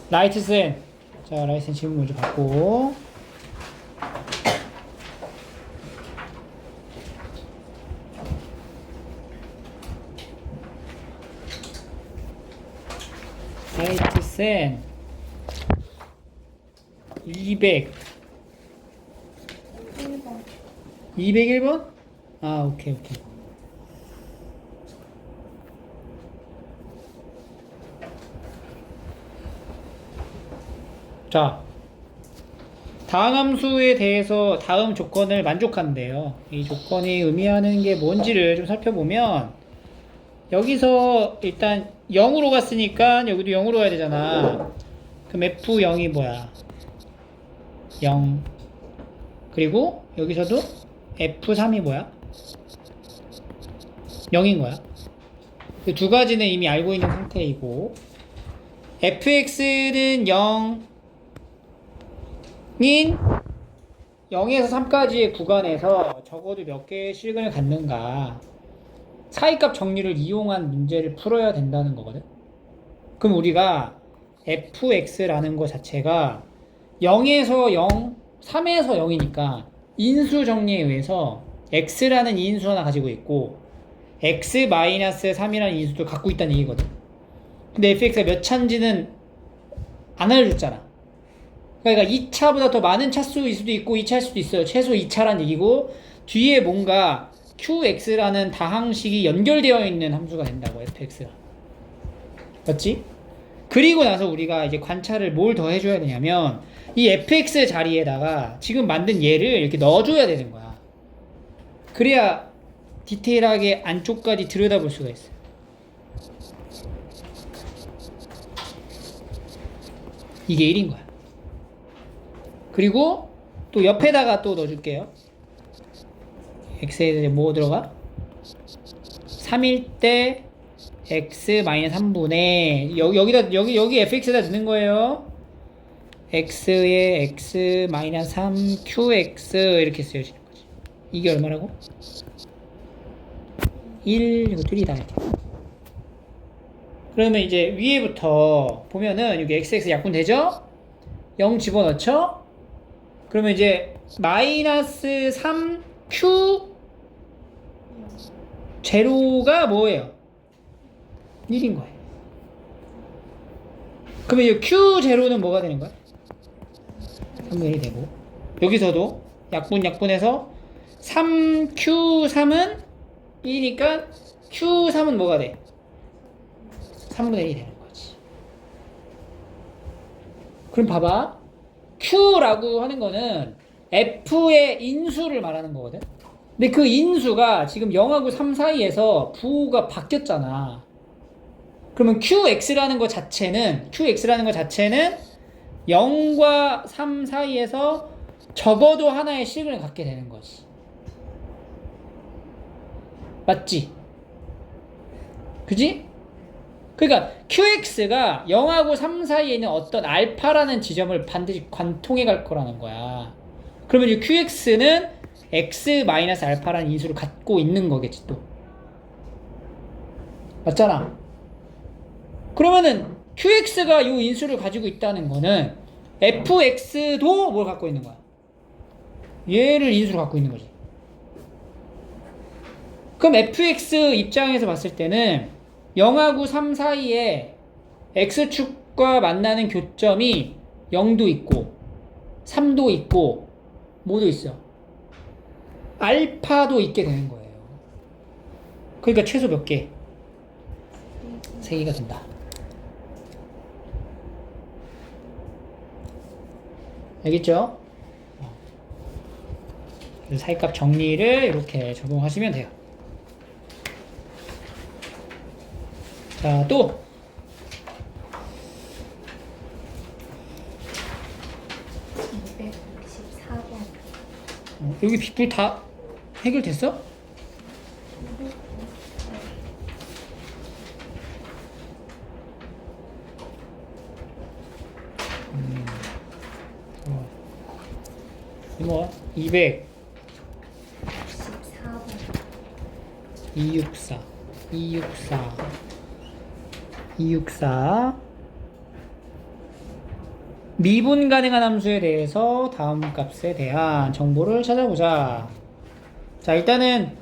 라이트센. 자, 라이트센 질문 먼저 받고. 라이트센 200 1번. 201번? 아, 오케이. 자, 다음 함수에 대해서 다음 조건을 만족한대요. 이 조건이 의미하는 게 뭔지를 좀 살펴보면, 여기서 일단 0으로 갔으니까 여기도 0으로 가야 되잖아. 그럼 F0이 뭐야? 0. 그리고 여기서도 F3이 뭐야? 0인 거야. 그 두 가지는 이미 알고 있는 상태이고, fx는 0인 0에서 3까지의 구간에서 적어도 몇 개의 실근을 갖는가, 사이값 정리를 이용한 문제를 풀어야 된다는 거거든. 그럼 우리가 fx라는 거 자체가 0에서 0, 3에서 0이니까 인수 정리에 의해서 x라는 이인수 하나 가지고 있고 x-3이라는 인수도 갖고 있다는 얘기거든. 근데 fx가 몇 차인지는 안 알려줬잖아. 그러니까 2차보다 더 많은 차수일 수도 있고 2차일 수도 있어요. 최소 2차란 얘기고, 뒤에 뭔가 qx라는 다항식이 연결되어 있는 함수가 된다고, fx가. 맞지? 그리고 나서 우리가 이제 관찰을 뭘 더 해줘야 되냐면, 이 fx 자리에다가 지금 만든 얘를 이렇게 넣어줘야 되는 거야. 그래야 디테일하게 안쪽까지 들여다볼 수가 있어. 이게 1인 거야. 그리고 또 옆에다가 또 넣어줄게요. x에 뭐 들어가? 3일 때 x-3분의 여기 fx에다 넣는 거예요. x에 x-3 qx 이렇게 쓰여지는 거지. 이게 얼마라고? 1, 이거 1이다 이렇게. 그러면 이제 위에부터 보면은 여기 xx 약분되죠? 0 집어넣죠? 그러면 이제 마이너스 3q 제로가 뭐예요? 1인 거예요. 그러면 이 q 제로는 뭐가 되는 거야? 3분의 1이 되고, 여기서도 약분해서 3q3은 2니까 q3은 뭐가 돼? 3분의 1이 되는 거지. 그럼 봐봐. q라고 하는 거는 f의 인수를 말하는 거거든. 근데 그 인수가 지금 0하고 3 사이에서 부호가 바뀌었잖아. 그러면 qx라는 거 자체는 0과 3 사이에서 적어도 하나의 식을 갖게 되는 거지. 맞지? 그지? 그러니까 qx가 0하고 3 사이에 있는 어떤 알파라는 지점을 반드시 관통해 갈 거라는 거야. 그러면 이 qx는 x-알파라는 인수를 갖고 있는 거겠지 또. 맞잖아. 그러면은 qx가 이 인수를 가지고 있다는 거는 fx도 뭘 갖고 있는 거야? 얘를 인수로 갖고 있는 거지. 그럼 fx 입장에서 봤을 때는 0하고 3 사이에 x축과 만나는 교점이 0도 있고 3도 있고 뭐도 있어? 알파도 있게 되는 거예요. 그러니까 최소 몇 개? 3개가 된다. 알겠죠? 사이값 정리를 이렇게 적용하시면 돼요. 자, 또 264번. 여기 빗불 다 해결됐어? 뭐 200 14번. 264 264 264 미분 가능한 함수에 대해서 다음 값에 대한 정보를 찾아보자. 자, 일단은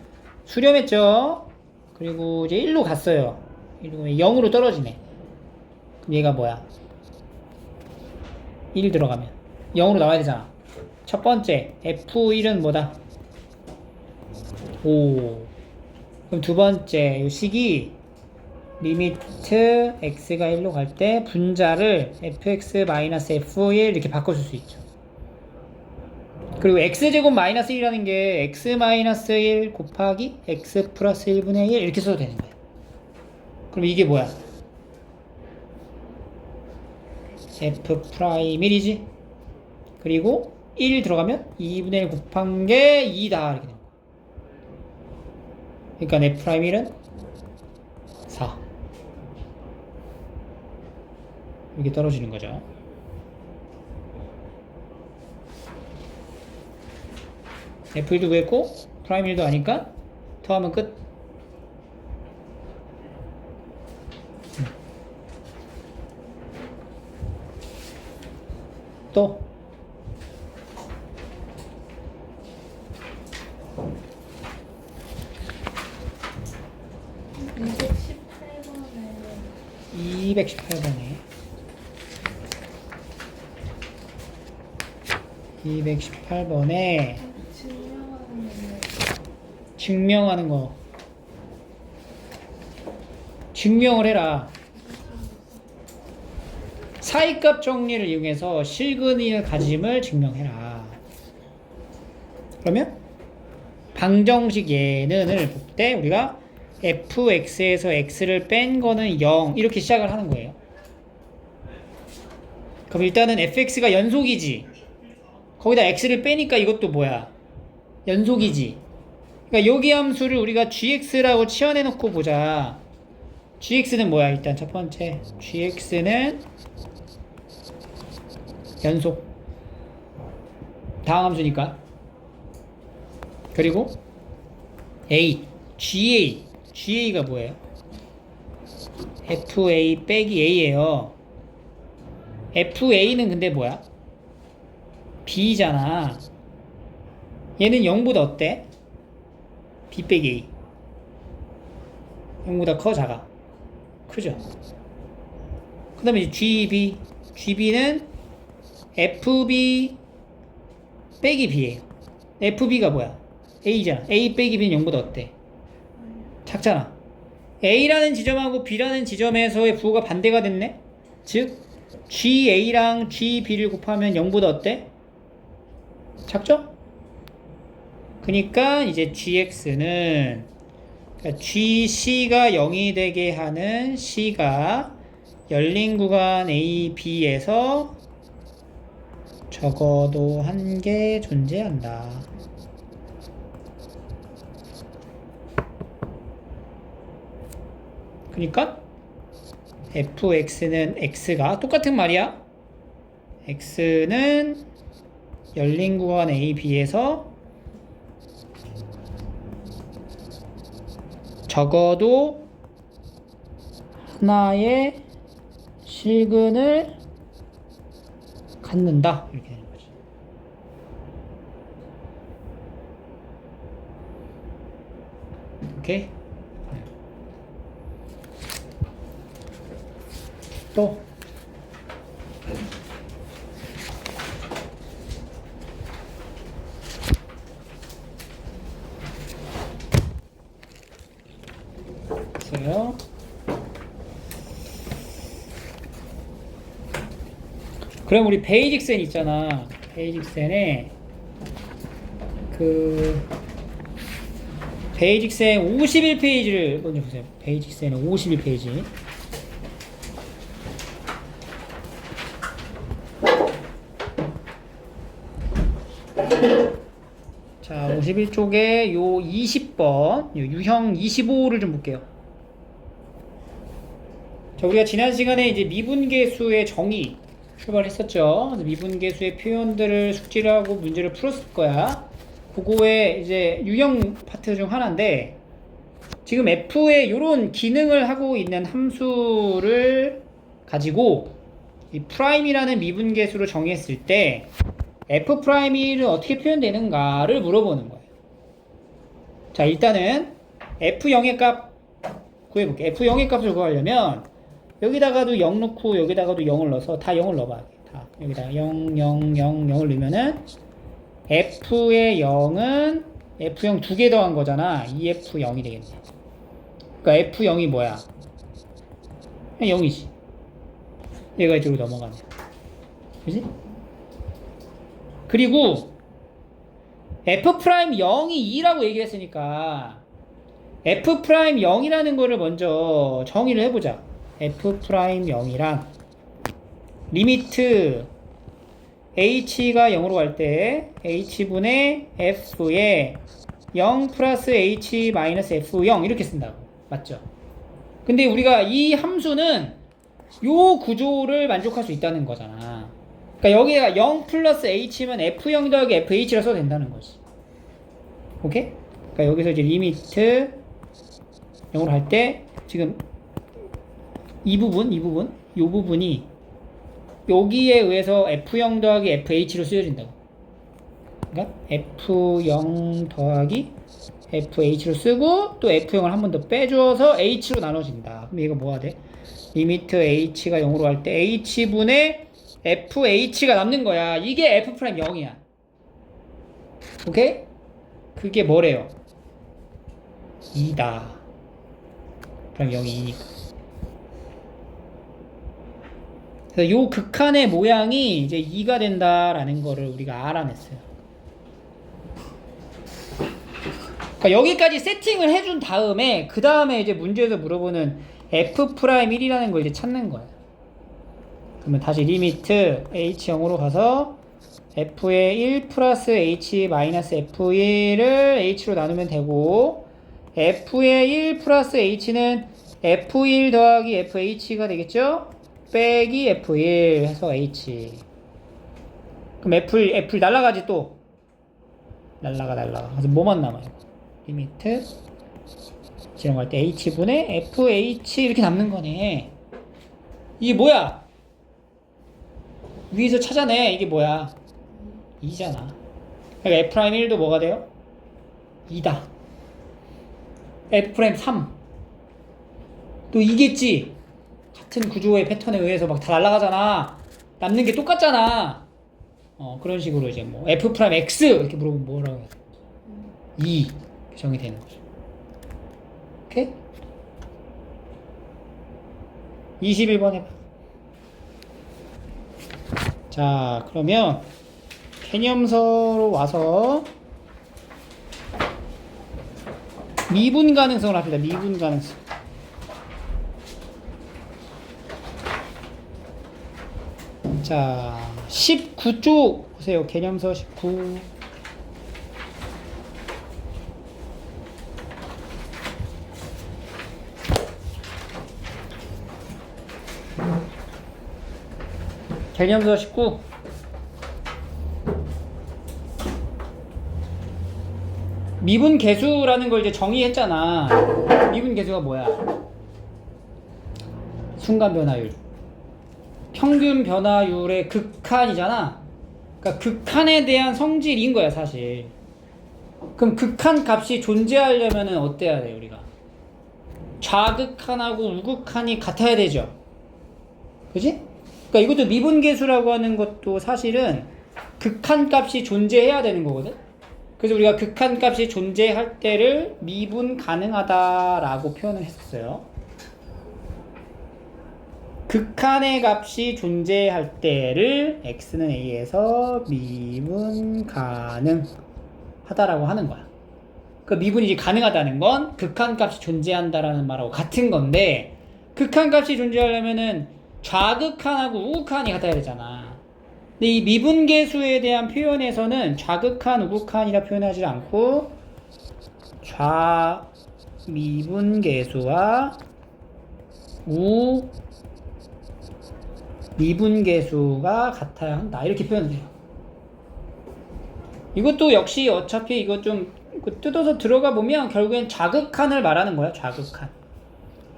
수렴했죠. 그리고 이제 1로 갔어요. 0으로 떨어지네. 그럼 얘가 뭐야? 1 들어가면 0으로 나와야 되잖아. 첫 번째 F1은 뭐다? 5. 그럼 두 번째 이 식이 리미트 x가 1로 갈 때 분자를 fx-f1 이렇게 바꿔줄 수 있죠. 그리고 x제곱 마이너스 1이라는 게 x-1 곱하기 x 플러스 1분의 1 이렇게 써도 되는 거야. 그럼 이게 뭐야? f'1이지? 그리고 1 들어가면 2분의 1 곱한 게 2다 이렇게 되는 거야. 그러니까 f'1은 4 이렇게 떨어지는 거죠. F1도 구했고 프라임 1도 아니까 더하면 끝. 또 이 218번에 218번에 증명하는 거 증명을 해라. 사이값 정리를 이용해서 실근일 가짐을 증명해라. 그러면 방정식 예는을 볼 때 우리가 fx에서 x를 뺀 거는 0 이렇게 시작을 하는 거예요. 그럼 일단은 fx가 연속이지. 거기다 x를 빼니까 이것도 뭐야? 연속이지. 그러니까 여기 함수를 우리가 gx라고 치환해놓고 보자. gx는 뭐야? 일단 첫 번째 gx는 연속. 다음 함수니까. 그리고 ga가 뭐예요? fa 빼기 a예요. fa는 근데 뭐야? b잖아. 얘는 0보다 어때? b 빼기 a. 0보다 커 작아? 크죠? 그 다음에 gb는 fb 빼기 b예요. fb가 뭐야? a잖아. a 빼기 b는 0보다 어때? 작잖아. a라는 지점하고 b라는 지점에서의 부호가 반대가 됐네? 즉 ga랑 gb를 곱하면 0보다 어때? 작죠? 그러니까 이제 gx는 그러니까 gc가 0이 되게 하는 c가 열린 구간 a, b에서 적어도 한 개 존재한다. 그러니까 fx는 x가 똑같은 말이야. x는 열린 구간 a, b에서 적어도 하나의 실근을 갖는다. 이렇게 되는 거지. 오케이? 또 있어요. 그럼 우리 베이직센 있잖아. 베이직센에 베이직센 51페이지를 먼저 보세요. 베이직센 51페이지. 자, 51쪽에 요 20번, 요 유형 25를 좀 볼게요. 자, 우리가 지난 시간에 이제 미분계수의 정의 출발했었죠. 그래서 미분계수의 표현들을 숙지를 하고 문제를 풀었을 거야. 그거의 이제 유형 파트 중 하나인데, 지금 F에 요런 기능을 하고 있는 함수를 가지고 이 프라임이라는 미분계수로 정의했을 때 F'는 어떻게 표현되는가를 물어보는 거예요. 자, 일단은 F0의 값 구해볼게요. F0의 값을 구하려면 여기다가도 0 넣고 여기다가도 0을 넣어서 다 0을 넣어봐. 다 여기다가 0, 0, 0, 0을 넣으면은 F의 0은 F0 두 개 더한 거잖아. 2F0이 되겠네. 그러니까 F0이 뭐야? 그냥 0이지. 얘가 이쪽으로 넘어가면. 그지? 그리고 F'0이 2라고 얘기했으니까 F'0이라는 거를 먼저 정의를 해보자. F'0이랑 리미트 h가 0으로 갈 때 h분의 f에 0 플러스 h 마이너스 f0 이렇게 쓴다고. 맞죠? 근데 우리가 이 함수는 요 구조를 만족할 수 있다는 거잖아. 그러니까 여기가 0 플러스 h면 f0 더하기 fh라 써도 된다는 거지. 오케이? 그러니까 여기서 이제 리미트 0으로 할 때 지금 이 부분이 여기에 의해서 f0 더하기 fh로 쓰여진다고. 그러니까 f0 더하기 fh로 쓰고 또 f0을 한 번 더 빼줘서 h로 나눠진다. 그럼 얘가 뭐가 돼? 리미트 h가 0으로 할 때 h분의 fh가 남는 거야. 이게 f'0이야. 오케이? 그게 뭐래요? 2다. 그럼 0이 2니까. 그래서 요 극한의 모양이 이제 2가 된다라는 거를 우리가 알아냈어요. 그러니까 여기까지 세팅을 해준 다음에 그 다음에 이제 문제에서 물어보는 F'1이라는 걸 이제 찾는 거예요. 그러면 다시 리미트 H0으로 가서 F의 1 플러스 H 마이너스 F1을 H로 나누면 되고 F의 1 플러스 H는 F1 더하기 FH가 되겠죠? 빼기 F1 해서 H. 그럼 F 날라가지 또. 날라가. 그래서 뭐만 남아요? 리미트 지나갈 때 H분의 FH 이렇게 남는 거네. 이게 뭐야? 위에서 찾아내. 이게 뭐야? 2잖아. 그러니까 F'1도 뭐가 돼요? 2다. F'3 또 2겠지? 같은 구조의 패턴에 의해서 막 다 날아가잖아. 남는 게 똑같잖아. 그런 식으로 이제 뭐 F'X 이렇게 물어보면 뭐라고 해야 돼? 2 정의되는 거죠. 오케이? 21번 해봐. 자, 그러면 개념서로 와서 미분 가능성을 합시다. 미분 가능성. 자, 19쪽 보세요. 개념서 19. 개념서 19. 미분 계수라는 걸 이제 정의했잖아. 미분 계수가 뭐야? 순간 변화율. 평균 변화율의 극한이잖아. 그러니까 극한에 대한 성질인 거야, 사실. 그럼 극한 값이 존재하려면 어때야 돼, 우리가? 좌극한하고 우극한이 같아야 되죠. 그지? 그러니까 이것도 미분계수라고 하는 것도 사실은 극한 값이 존재해야 되는 거거든. 그래서 우리가 극한 값이 존재할 때를 미분 가능하다라고 표현을 했었어요. 극한의 값이 존재할 때를 x는 a에서 미분 가능하다라고 하는 거야. 그 미분이 가능하다는 건 극한 값이 존재한다라는 말하고 같은 건데, 극한 값이 존재하려면은 좌극한하고 우극한이 같아야 되잖아. 근데 이 미분계수에 대한 표현에서는 좌극한, 우극한이라 표현하지 않고 좌미분계수와 미분계수가 같아야 한다. 이렇게 표현돼요. 이것도 역시 어차피 이거 좀 뜯어서 들어가 보면 결국엔 좌극한을 말하는 거야. 좌극한.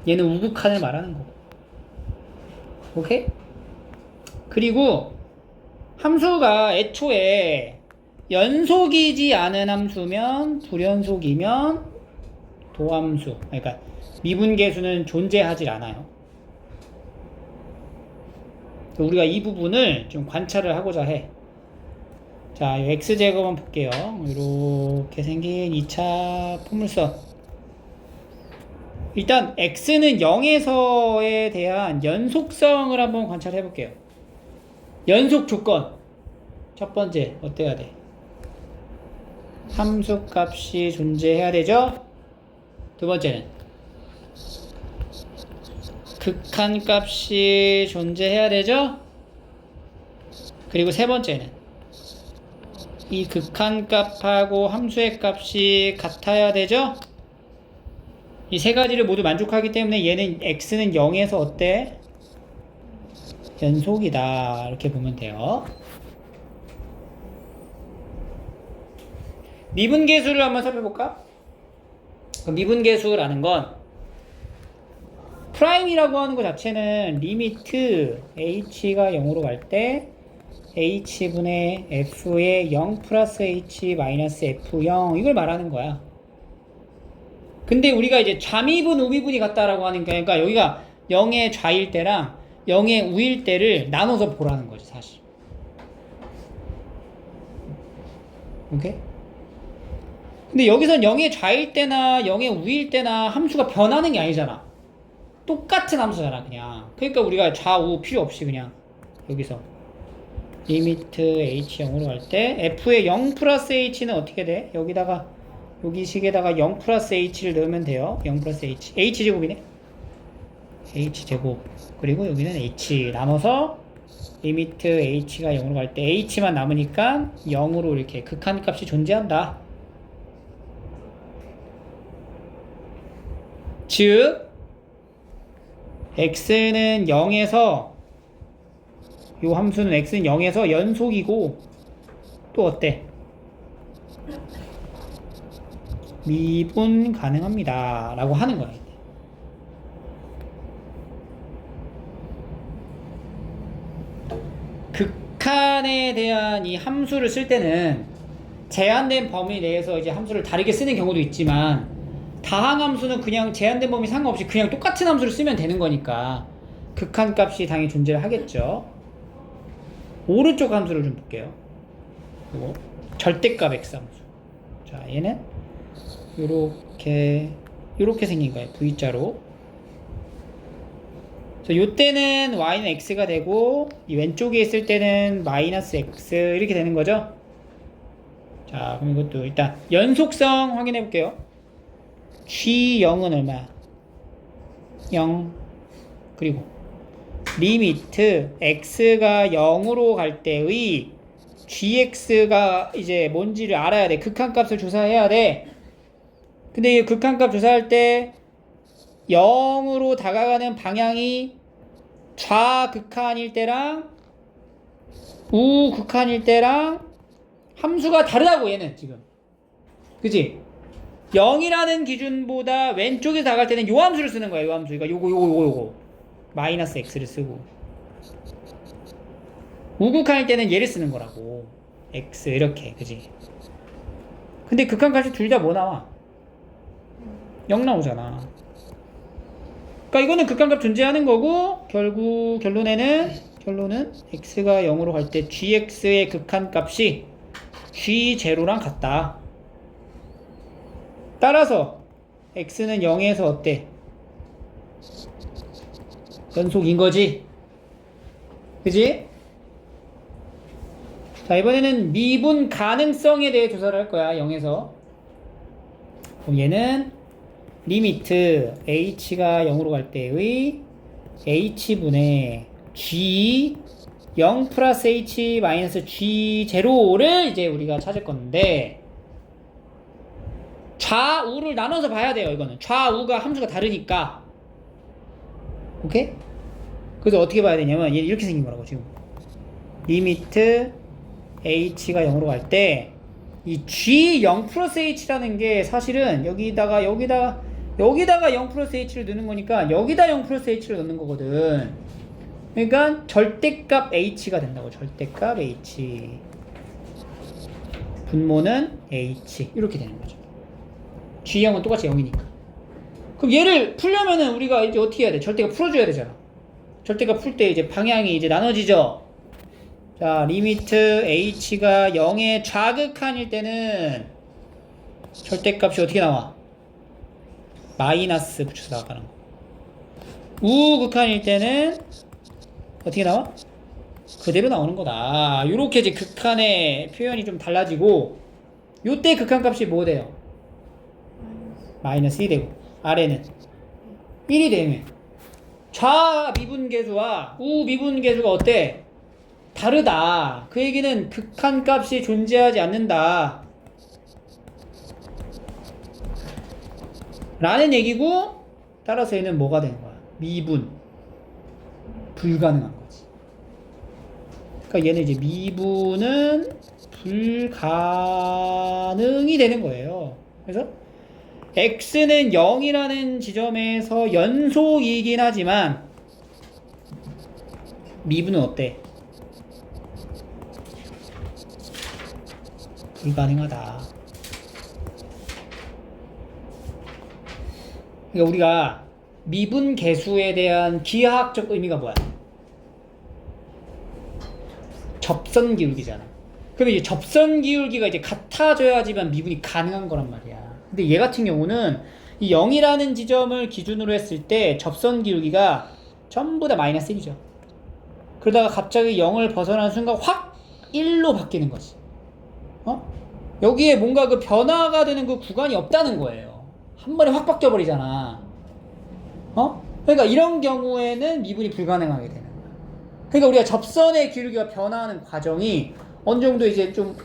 얘는 우극한을 말하는 거고. 오케이? 그리고 함수가 애초에 연속이지 않은 함수면 불연속이면 도함수, 그러니까 미분계수는 존재하지 않아요. 우리가 이 부분을 좀 관찰을 하고자 해. 자, x제곱은 볼게요. 이렇게 생긴 2차 포물선. 일단 x는 0에서에 대한 연속성을 한번 관찰해 볼게요. 연속 조건. 첫 번째, 어때야 돼? 함수값이 존재해야 되죠? 두 번째는 극한값이 존재해야 되죠? 그리고 세 번째는 이 극한값하고 함수의 값이 같아야 되죠? 이 세 가지를 모두 만족하기 때문에 얘는 x는 0에서 어때? 연속이다. 이렇게 보면 돼요. 미분계수를 한번 살펴볼까? 미분계수라는 건 프라임이라고 하는 것 자체는 리미트 h가 0으로 갈 때 h분의 f의 0 플러스 h 마이너스 f0 이걸 말하는 거야. 근데 우리가 이제 좌미분, 우미분이 같다라고 하는 게, 그러니까 여기가 0의 좌일 때랑 0의 우일 때를 나눠서 보라는 거지, 사실. 오케이? 근데 여기선 0의 좌일 때나 0의 우일 때나 함수가 변하는 게 아니잖아. 똑같은 함수잖아, 그냥. 그러니까 우리가 좌우 필요 없이 그냥 여기서 리미트 h 0으로 갈 때 f의 0 플러스 h는 어떻게 돼? 여기다가 여기 식에다가 0 플러스 h를 넣으면 돼요. 0 플러스 h. h제곱이네. h제곱. 그리고 여기는 h. 나눠서 리미트 h가 0으로 갈 때 h만 남으니까 0으로 이렇게 극한값이 존재한다. 즉 x는 0에서 요 함수는 x는 0에서 연속이고 또 어때? 미분 가능합니다 라고 하는 거야. 극한에 대한 이 함수를 쓸 때는 제한된 범위 내에서 이제 함수를 다르게 쓰는 경우도 있지만 다항함수는 그냥 제한된 범위 상관없이 그냥 똑같은 함수를 쓰면 되는 거니까 극한값이 당연히 존재를 하겠죠. 오른쪽 함수를 좀 볼게요. 그리고 절대값 x함수. 자, 얘는 요렇게 생긴 거예요. V자로. 그래서 요때는 y는 x가 되고 이 왼쪽에 있을 때는 마이너스 x 이렇게 되는 거죠. 자, 그럼 이것도 일단 연속성 확인해 볼게요. G0은 얼마야? 0. 그리고 리미트 x가 0으로 갈 때의 gx가 이제 뭔지를 알아야 돼. 극한값을 조사해야 돼. 근데 이 극한값 조사할 때 0으로 다가가는 방향이 좌극한일 때랑 우극한일 때랑 함수가 다르다고 얘는 지금. 그치? 0이라는 기준보다 왼쪽에 다가갈 때는 요 함수를 쓰는 거야. 요 함수. 그러니까 요거. 마이너스 x를 쓰고. 우극한일 때는 얘를 쓰는 거라고. x 이렇게. 그지? 근데 극한값이 둘 다 뭐 나와? 0 나오잖아. 그러니까 이거는 극한값 존재하는 거고 결국 결론은 x가 0으로 갈 때 gx의 극한값이 g0랑 같다. 따라서 x는 0에서 어때? 연속인 거지. 그지? 자, 이번에는 미분 가능성에 대해 조사를 할 거야. 0에서. 그럼 얘는 리미트 h가 0으로 갈 때의 h분의 g 0 플러스 h 마이너스 g0를 이제 우리가 찾을 건데 좌우를 나눠서 봐야 돼요. 이거는 좌우가 함수가 다르니까. 오케이? 그래서 어떻게 봐야 되냐면 얘 이렇게 생긴 거라고 지금. 리미트 h가 0으로 갈 때 이 g0 플러스 h라는 게 사실은 여기다가 0 플러스 h를 넣는 거니까 여기다 0 플러스 h를 넣는 거거든. 그러니까 절대값 h가 된다고. 절대값 h. 분모는 h. 이렇게 되는 거죠. g형은 똑같이 0이니까. 그럼 얘를 풀려면은 우리가 이제 어떻게 해야 돼? 절대값 풀어줘야 되잖아. 절대값 풀 때 이제 방향이 이제 나눠지죠. 자, 리미트 h가 0의 좌극한일 때는 절대값이 어떻게 나와? 마이너스 붙여서 나가는 거. 우극한일 때는 어떻게 나와? 그대로 나오는 거다. 요렇게 이제 극한의 표현이 좀 달라지고, 요때 극한값이 뭐 돼요? 마이너스 1이 되고, 아래는 1이 되면 좌 미분계수와 우 미분계수가 어때? 다르다. 그 얘기는 극한값이 존재하지 않는다 라는 얘기고, 따라서 얘는 뭐가 되는 거야? 미분. 불가능한 거지. 그러니까 얘는 이제 미분은 불가능이 되는 거예요. 그래서 x는 0이라는 지점에서 연속이긴 하지만 미분은 어때? 불가능하다. 그러니까 우리가 미분 계수에 대한 기하학적 의미가 뭐야? 접선 기울기잖아. 그러면 이제 접선 기울기가 이제 같아져야지만 미분이 가능한 거란 말이야. 근데 얘 같은 경우는 이 0이라는 지점을 기준으로 했을 때 접선 기울기가 전부 다 마이너스 1이죠. 그러다가 갑자기 0을 벗어나는 순간 확 1로 바뀌는 거지. 여기에 뭔가 그 변화가 되는 그 구간이 없다는 거예요. 한 번에 확 바뀌어버리잖아. 그러니까 이런 경우에는 미분이 불가능하게 되는 거야. 그러니까 우리가 접선의 기울기가 변화하는 과정이 어느 정도 이제 좀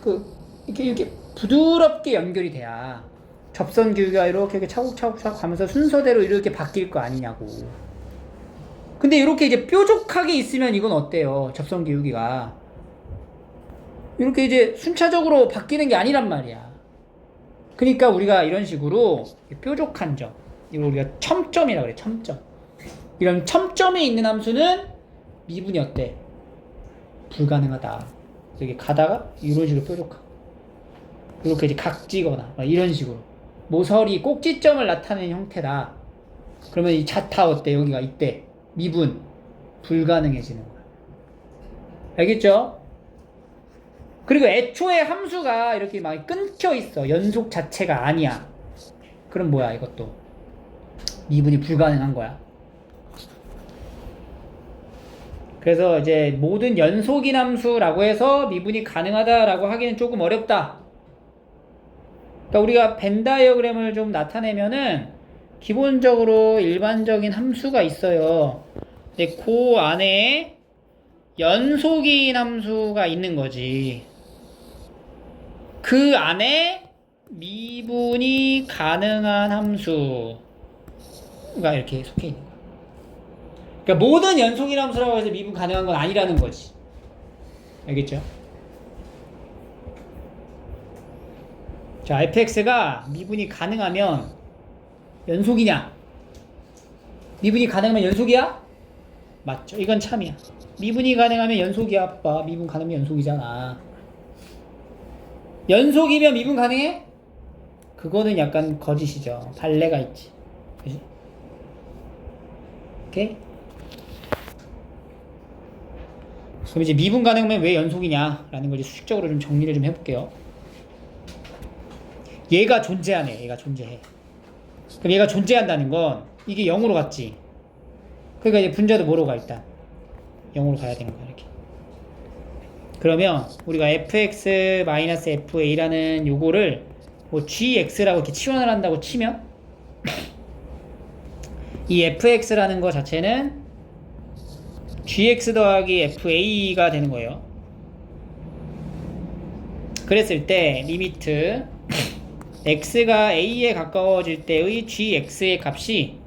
이렇게 부드럽게 연결이 돼야 접선 기울기가 이렇게 차곡차곡 가면서 순서대로 이렇게 바뀔 거 아니냐고. 근데 이렇게 이제 뾰족하게 있으면 이건 어때요? 접선 기울기가 이렇게 이제 순차적으로 바뀌는 게 아니란 말이야. 그러니까 우리가 이런 식으로 뾰족한 점, 이걸 우리가 첨점이라고 그래. 첨점. 이런 첨점에 있는 함수는 미분이 어때? 불가능하다. 이렇게 가다가 이런 식으로 뾰족하고, 이렇게 이제 각지거나 이런 식으로 모서리 꼭지점을 나타내는 형태다. 그러면 이 자타 어때? 여기가 이때 미분 불가능해지는 거야. 알겠죠? 그리고 애초에 함수가 이렇게 막 끊겨 있어. 연속 자체가 아니야. 그럼 뭐야? 이것도 미분이 불가능한 거야. 그래서 이제 모든 연속인 함수라고 해서 미분이 가능하다라고 하기는 조금 어렵다. 그러니까 우리가 벤 다이어그램을 좀 나타내면은 기본적으로 일반적인 함수가 있어요. 근데 그 안에 연속인 함수가 있는 거지. 그 안에 미분이 가능한 함수가 이렇게 속해 있는 거야. 그러니까 모든 연속인 함수라고 해서 미분 가능한 건 아니라는 거지. 알겠죠? 자, fx가 미분이 가능하면 연속이냐? 미분이 가능하면 연속이야? 맞죠? 이건 참이야. 미분이 가능하면 연속이야. 아빠. 미분 가능하면 연속이잖아. 연속이면 미분 가능해? 그거는 약간 거짓이죠. 발레가 있지. 그지? 오케이? 그럼 이제 미분 가능하면 왜 연속이냐? 라는 걸 이제 수식적으로 좀 정리를 좀 해볼게요. 얘가 존재하네. 얘가 존재해. 그럼 얘가 존재한다는 건 이게 0으로 갔지. 그러니까 이제 분자도 뭐로 가? 일단 0으로 가야 되는 거야. 이렇게. 그러면 우리가 fx-fa라는 요거를 뭐 gx라고 이렇게 치환을 한다고 치면 이 fx라는 거 자체는 gx 더하기 fa가 되는 거예요. 그랬을 때 리미트 x가 a에 가까워질 때의 gx의 값이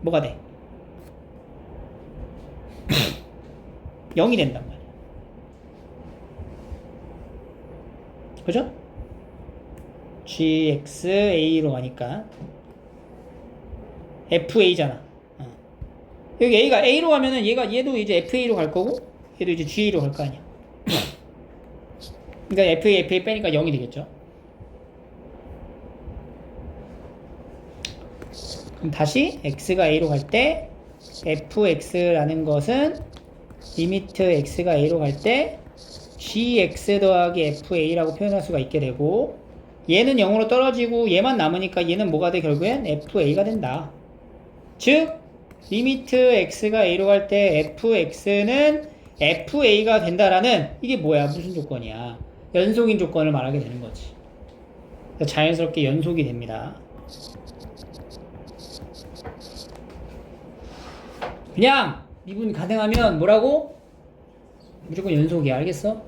뭐가 돼? 0이 된단 말이야. 그죠? gx a로 가니까 fa잖아. 여기 A가 A로 가면은 얘도 이제 FA로 갈 거고 얘도 이제 GA로 갈 거 아니야. 그러니까 FA 빼니까 0이 되겠죠. 그럼 다시 X가 A로 갈 때 fx라는 것은 리미트 x가 a로 갈 때 gx 더하기 fa라고 표현할 수가 있게 되고, 얘는 0으로 떨어지고 얘만 남으니까 얘는 뭐가 돼? 결국엔 fa가 된다. 즉 리미트 x가 a로 갈 때 fx는 fa가 된다라는, 이게 뭐야? 무슨 조건이야? 연속인 조건을 말하게 되는 거지. 자연스럽게 연속이 됩니다. 그냥 미분 가능하면 뭐라고? 무조건 연속이야. 알겠어?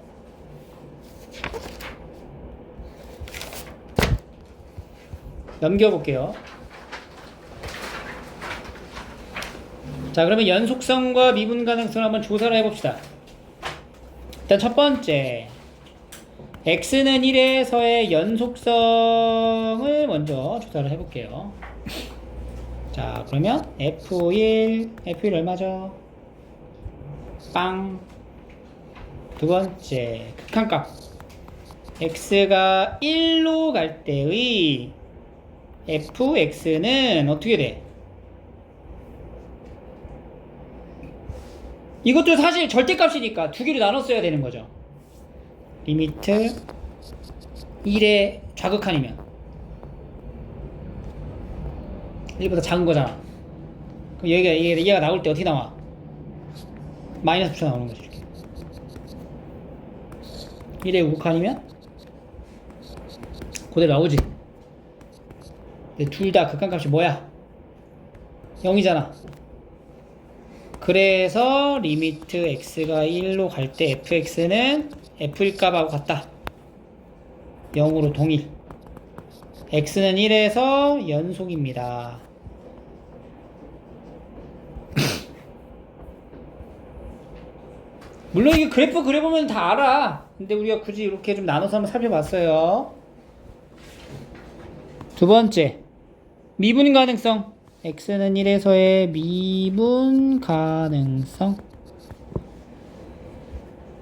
넘겨볼게요. 자, 그러면 연속성과 미분 가능성을 한번 조사를 해봅시다. 일단 첫 번째, x는 1에서의 연속성을 먼저 조사를 해볼게요. 자, 그러면 F1 얼마죠? 빵. 두 번째, 극한값 x가 1로 갈 때의 fx는 어떻게 돼? 이것도 사실 절대값이니까 두 개로 나눠 써야 되는 거죠. 리미트 1의 좌극한이면 1보다 작은 거잖아. 그럼 얘가 나올 때 어떻게 나와? 마이너스 붙여 나오는 거지. 이렇게. 1의 우극한이면 그대로 나오지. 둘 다 극한값이 뭐야? 0이잖아. 그래서 리미트 x가 1로 갈 때 fx는 f일 값하고 같다. 0으로 동일. x는 1에서 연속입니다. 물론 이게 그래프 그려보면 다 알아. 근데 우리가 굳이 이렇게 좀 나눠서 한번 살펴봤어요. 두 번째, 미분 가능성. x는 1에서의 미분 가능성.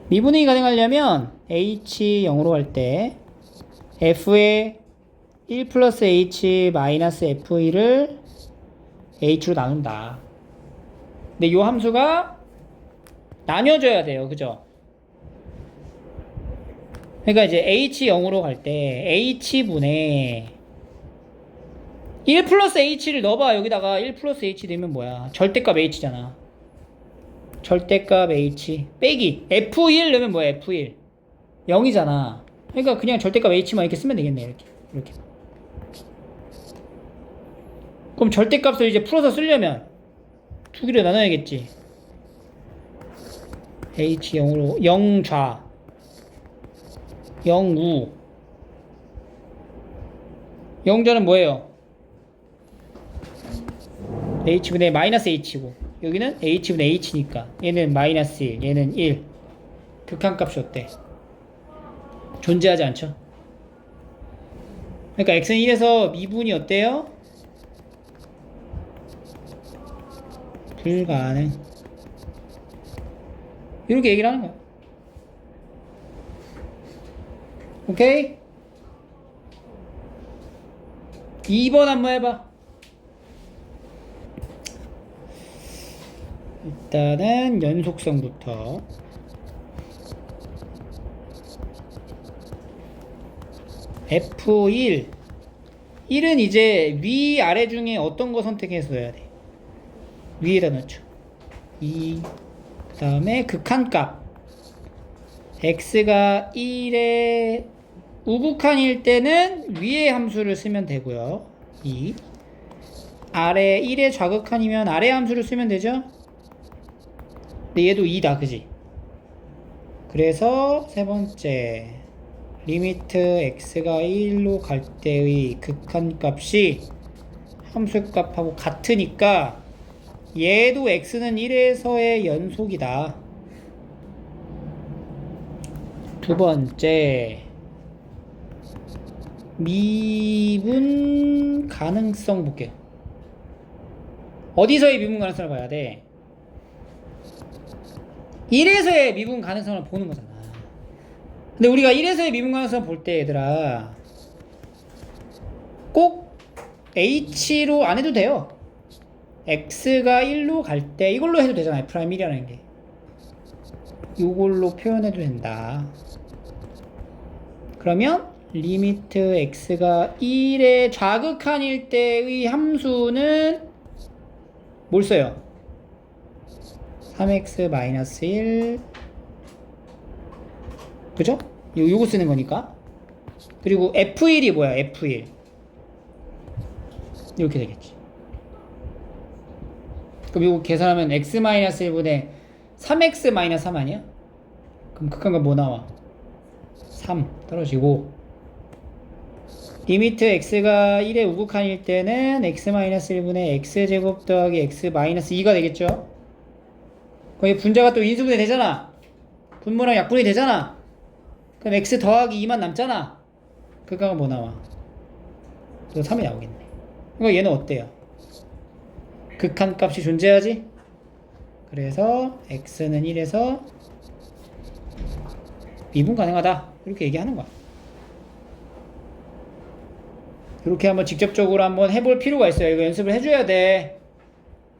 미분이 가능하려면 h 0으로 갈 때 f의 1 플러스 h 마이너스 f1을 h로 나눈다. 근데 이 함수가 나뉘어져야 돼요. 그죠? 그러니까 이제 h 0으로 갈 때 h분의 1 플러스 h를 넣어봐. 여기다가 1 플러스 h 넣으면 뭐야? 절대값 h잖아. 절대값 h 빼기 f1 넣으면 뭐야? f1 0이잖아. 그러니까 그냥 절대값 h만 이렇게 쓰면 되겠네. 이렇게 그럼 절대값을 이제 풀어서 쓰려면 두 개를 나눠야겠지. h 0으로 0좌 0우 0좌는 뭐예요? h분의 마이너스 h고, 여기는 h분의 h니까 얘는 마이너스 1, 얘는 1. 극한값이 어때? 존재하지 않죠? 그러니까 x는 1에서 미분이 어때요? 불가능. 이렇게 얘기를 하는 거야. 오케이? 2번 한번 해봐. 일단은 연속성부터. F1 1은 이제 위 아래 중에 어떤 거 선택해서 넣어야 돼? 위에다 넣죠. 그 다음에 극한값 x가 1의 우극한일 때는 위의 함수를 쓰면 되고요. 2 아래 1의 좌극한이면 아래 함수를 쓰면 되죠. 근데 얘도 2다. 그지? 그래서 세 번째, 리미트 x가 1로 갈 때의 극한값이 함수값하고 같으니까 얘도 x는 1에서의 연속이다. 두 번째, 미분 가능성 볼게요. 어디서의 미분 가능성을 봐야 돼? 1에서의 미분 가능성을 보는 거잖아. 근데 우리가 1에서의 미분 가능성을 볼 때 얘들아 꼭 H로 안 해도 돼요. X가 1로 갈 때 이걸로 해도 되잖아. F'1이라는 게 이걸로 표현해도 된다. 그러면 리미트 X가 1의 좌극한일 때의 함수는 뭘 써요? 3x-1 그죠? 요거 쓰는 거니까. 그리고 F1이 뭐야? F1 이렇게 되겠지. 그럼 이거 계산하면 x-1분의 3x-3 아니야? 그럼 극한값 뭐 나와? 3 떨어지고 리미트 x가 1의 우극한일 때는 x-1분의 x제곱 더하기 x-2가 되겠죠? 거기 분자가 또 인수분해 되잖아. 분모랑 약분이 되잖아. 그럼 x 더하기 2만 남잖아. 그니까 뭐 나와? 또 3이 나오겠네. 그러니까 얘는 어때요? 극한값이 존재하지? 그래서 x는 1에서 미분 가능하다. 이렇게 얘기하는 거야. 이렇게 한번 직접적으로 한번 해볼 필요가 있어요. 이거 연습을 해줘야 돼.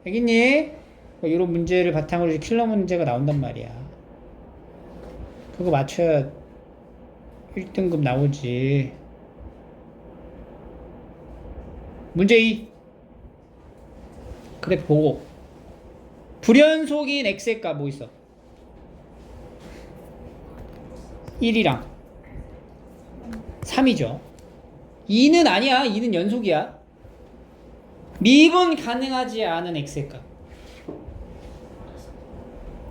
알겠니? 이런 문제를 바탕으로 킬러 문제가 나온단 말이야. 그거 맞춰야 1등급 나오지. 문제 2. 그래 보고 불연속인 x의 값 뭐 있어? 1이랑 3이죠. 2는 아니야. 2는 연속이야. 미분 가능하지 않은 x의 값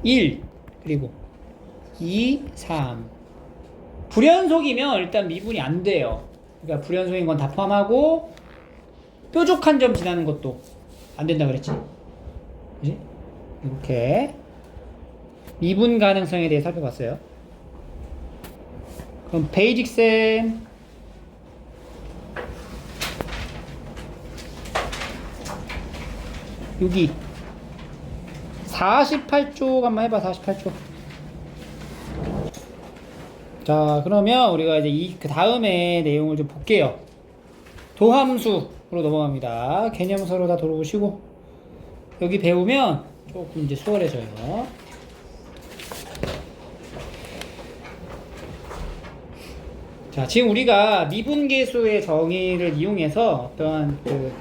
1 그리고 2, 3 불연속이면 일단 미분이 안 돼요. 그러니까 불연속인 건 다 포함하고 뾰족한 점 지나는 것도 안 된다 그랬지. 그지? 이렇게 미분 가능성에 대해 살펴봤어요. 그럼 베이직 쌤 여기 48쪽 한번 해봐. 48쪽. 자, 그러면 우리가 이제 그 다음에 내용을 좀 볼게요. 도함수로 넘어갑니다. 개념서로 다 돌아오시고 여기 배우면 조금 이제 수월해져요. 자, 지금 우리가 미분계수의 정의를 이용해서 어떠한 그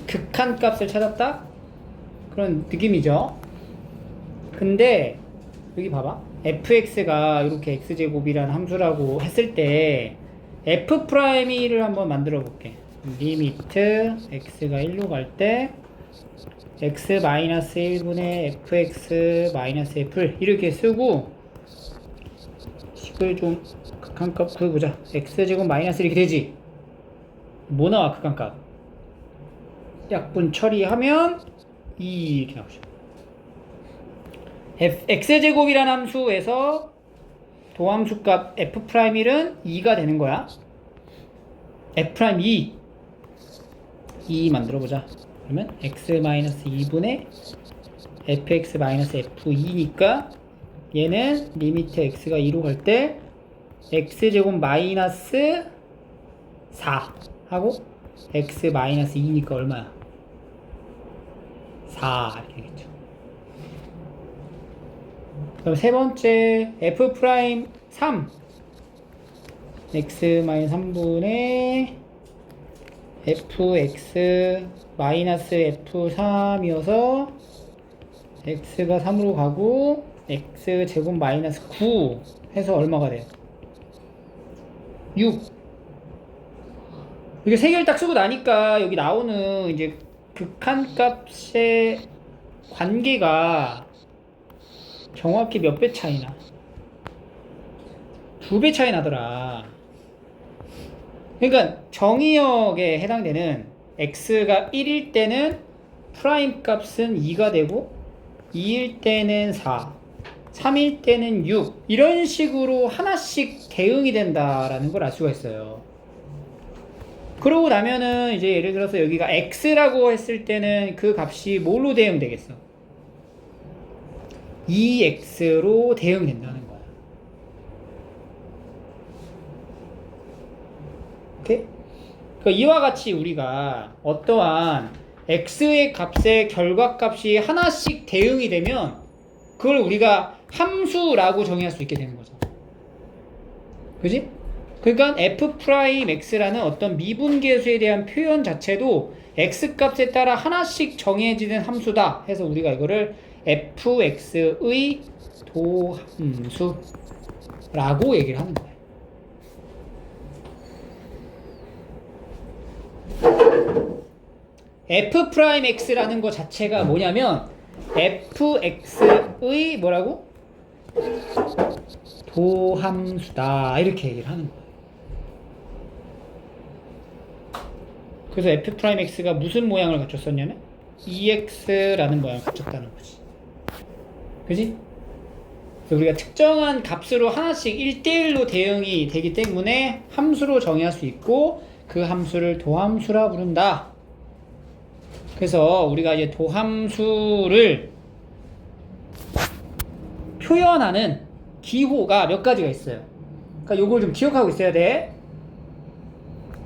극한값을 찾았다? 그런 느낌이죠. 근데 여기 봐봐. fx가 이렇게 x제곱이라는 함수라고 했을 때 f'를 한번 만들어 볼게. 리미트 x가 1로 갈 때 x-1분의 fx-f 이렇게 쓰고 식을 좀 극한값 구해보자. x제곱 마이너스 이렇게 되지. 뭐 나와 극한값? 약분 처리하면 2 이렇게 나오죠. x제곱이라는 함수에서 도함수값 f'1은 2가 되는 거야. f'2 2 만들어보자. 그러면 x-2분의 fx-f2니까 얘는 리미트 x가 2로 갈 때 x제곱 마이너스 4 하고 x-2니까 얼마야? 4 이렇게 되겠죠. 그럼 세 번째 f'3 x-3분의 fx-f3이어서 x가 3으로 가고 x제곱 마이너스 9 해서 얼마가 돼요? 6. 이렇게 세 개를 딱 쓰고 나니까 여기 나오는 이제 극한값의 관계가 정확히 몇 배 차이나? 2배 차이 나더라. 그러니까 정의역에 해당되는 x가 1일 때는 프라임 값은 2가 되고 2일 때는 4, 3일 때는 6 이런 식으로 하나씩 대응이 된다라는 걸 알 수가 있어요. 그러고 나면은 이제 예를 들어서 여기가 x라고 했을 때는 그 값이 뭘로 대응되겠어? 2x로 대응이 된다는 거야. 오케이? 그러니까 이와 같이 우리가 어떠한 x의 값의 결과값이 하나씩 대응이 되면 그걸 우리가 함수라고 정의할 수 있게 되는 거죠. 그지? 그러니까 f'x라는 어떤 미분계수에 대한 표현 자체도 x값에 따라 하나씩 정해지는 함수다 해서 우리가 이거를 fx의 도함수라고 얘기를 하는 거예요. f'x라는 거 자체가 뭐냐면 fx의 뭐라고? 도함수다 이렇게 얘기를 하는 거예요. 그래서 f'x가 무슨 모양을 갖췄었냐면 ex라는 모양을 갖췄다는 거지. 그지? 그래서 우리가 특정한 값으로 하나씩 1대1로 대응이 되기 때문에 함수로 정의할 수 있고 그 함수를 도함수라 부른다. 그래서 우리가 이제 도함수를 표현하는 기호가 몇 가지가 있어요. 그러니까 요걸 좀 기억하고 있어야 돼.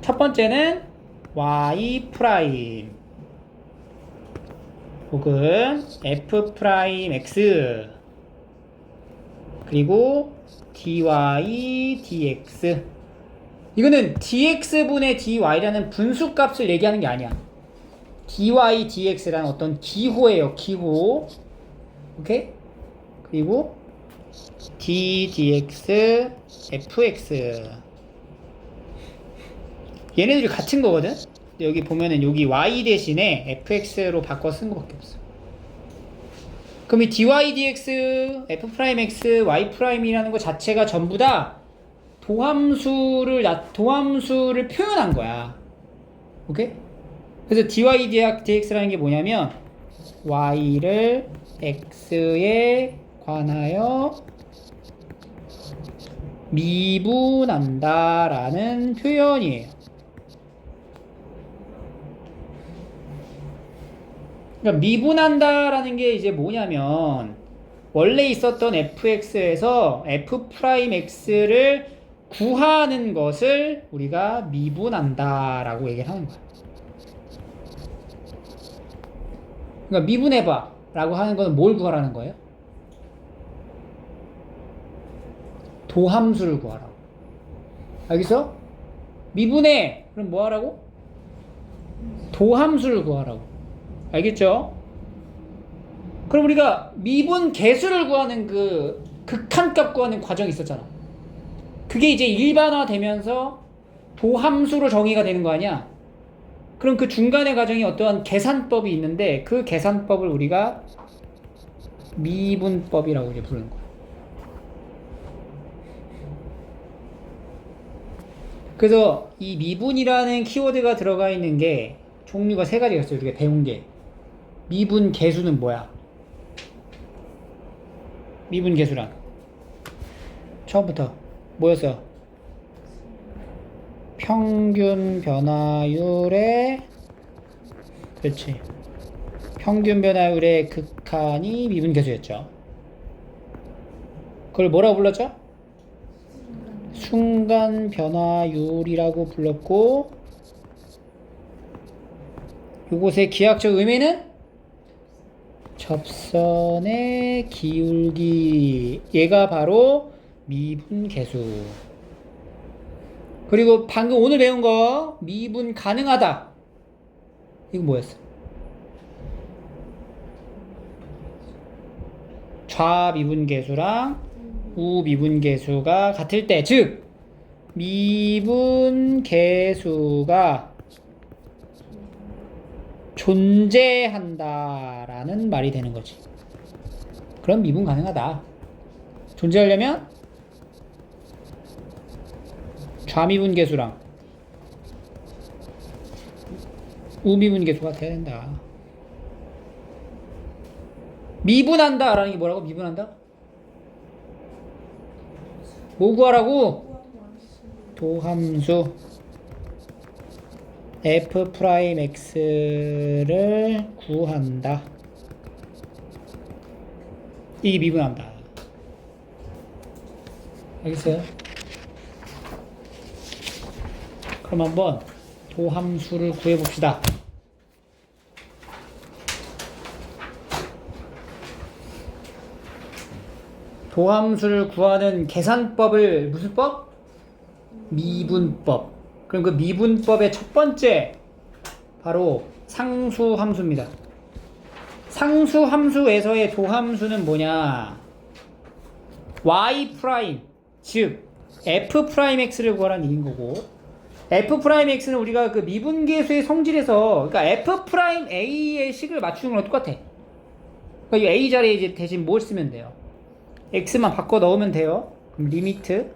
첫 번째는 y 프라임 혹은 f 프라임 x 그리고 dy dx. 이거는 dx분의 dy라는 분수값을 얘기하는 게 아니야. dy dx라는 어떤 기호예요. 기호. 오케이? 그리고 d dx fx. 얘네들이 같은 거거든? 근데 여기 보면은 여기 y 대신에 fx로 바꿔 쓴 거밖에 없어. 그럼 이 dy dx, f'x, y'이라는 거 자체가 전부 다 도함수를 표현한 거야. 오케이? 그래서 dy dx라는 게 뭐냐면 y를 x에 관하여 미분한다라는 표현이에요. 그러니까 미분한다라는 게 이제 뭐냐면 원래 있었던 fx에서 f'x를 구하는 것을 우리가 미분한다라고 얘기를 하는 거야. 그러니까 미분해봐 라고 하는 건 뭘 구하라는 거예요? 도함수를 구하라고. 알겠어? 미분해! 그럼 뭐 하라고? 도함수를 구하라고. 알겠죠? 그럼 우리가 미분 계수를 구하는 그 극한값 구하는 과정이 있었잖아. 그게 이제 일반화 되면서 도함수로 정의가 되는 거 아니야? 그럼 그 중간의 과정이 어떠한 계산법이 있는데 그 계산법을 우리가 미분법이라고 이제 부르는 거야. 그래서 이 미분이라는 키워드가 들어가 있는 게 종류가 세 가지가 있어요. 우리가 배운 게. 미분 계수는 뭐야? 미분 계수란 처음부터 뭐였어요? 평균 변화율의 그렇지. 평균 변화율의 극한이 미분 계수였죠. 그걸 뭐라고 불렀죠? 순간 변화율이라고 불렀고 이곳의 기하학적 의미는 접선의 기울기. 얘가 바로 미분 계수. 그리고 방금 오늘 배운 거 미분 가능하다. 이거 뭐였어? 좌미분 계수랑 우미분 계수가 같을 때, 즉 미분 계수가 존재한다라는 말이 되는 거지. 그럼 미분 가능하다. 존재하려면 좌미분 계수랑 우미분 계수가 돼야 된다. 미분한다 라는 게 뭐라고? 미분한다? 뭐 구하라고? 도함수 f'x를 구한다. 이게 미분한다. 알겠어요? 그럼 한번 도함수를 구해봅시다. 도함수를 구하는 계산법을 무슨 법? 미분법. 그럼 그 미분법의 첫 번째 바로 상수함수입니다. 상수함수에서의 도함수는 뭐냐? y 프라임, 즉 f 프라임 x를 구하라는 얘기인 거고, f 프라임 x는 우리가 그 미분계수의 성질에서, 그러니까 f 프라임 a의 식을 맞추는 거랑 똑같아. 그러니까 이 a 자리에 이제 대신 뭘 쓰면 돼요? x만 바꿔 넣으면 돼요. 그럼 리미트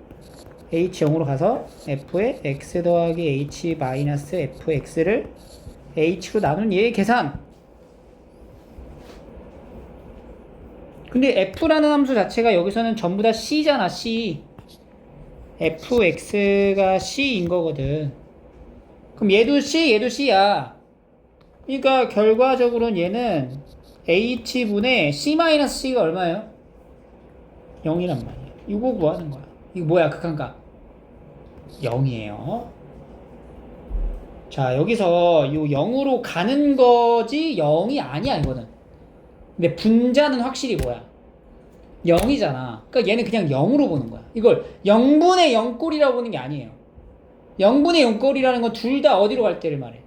h 0으로 가서 f의 x 더하기 h 마이너스 fx를 h로 나눈 얘의 계산. 근데 f라는 함수 자체가 여기서는 전부 다 c잖아. c. fx가 c인 거거든. 그럼 얘도 c, 얘도 c야. 그러니까 결과적으로는 얘는 h분의 c-c가 얼마예요? 0이란 말이야. 이거 구하는 거야. 이거 뭐야, 극한값? 0이에요. 자, 여기서 요 0으로 가는 거지 0이 아니야, 이거는. 근데 분자는 확실히 뭐야? 0이잖아. 그러니까 얘는 그냥 0으로 보는 거야. 이걸 0분의 0꼴이라고 보는 게 아니에요. 0분의 0꼴이라는 건 둘 다 어디로 갈 때를 말해.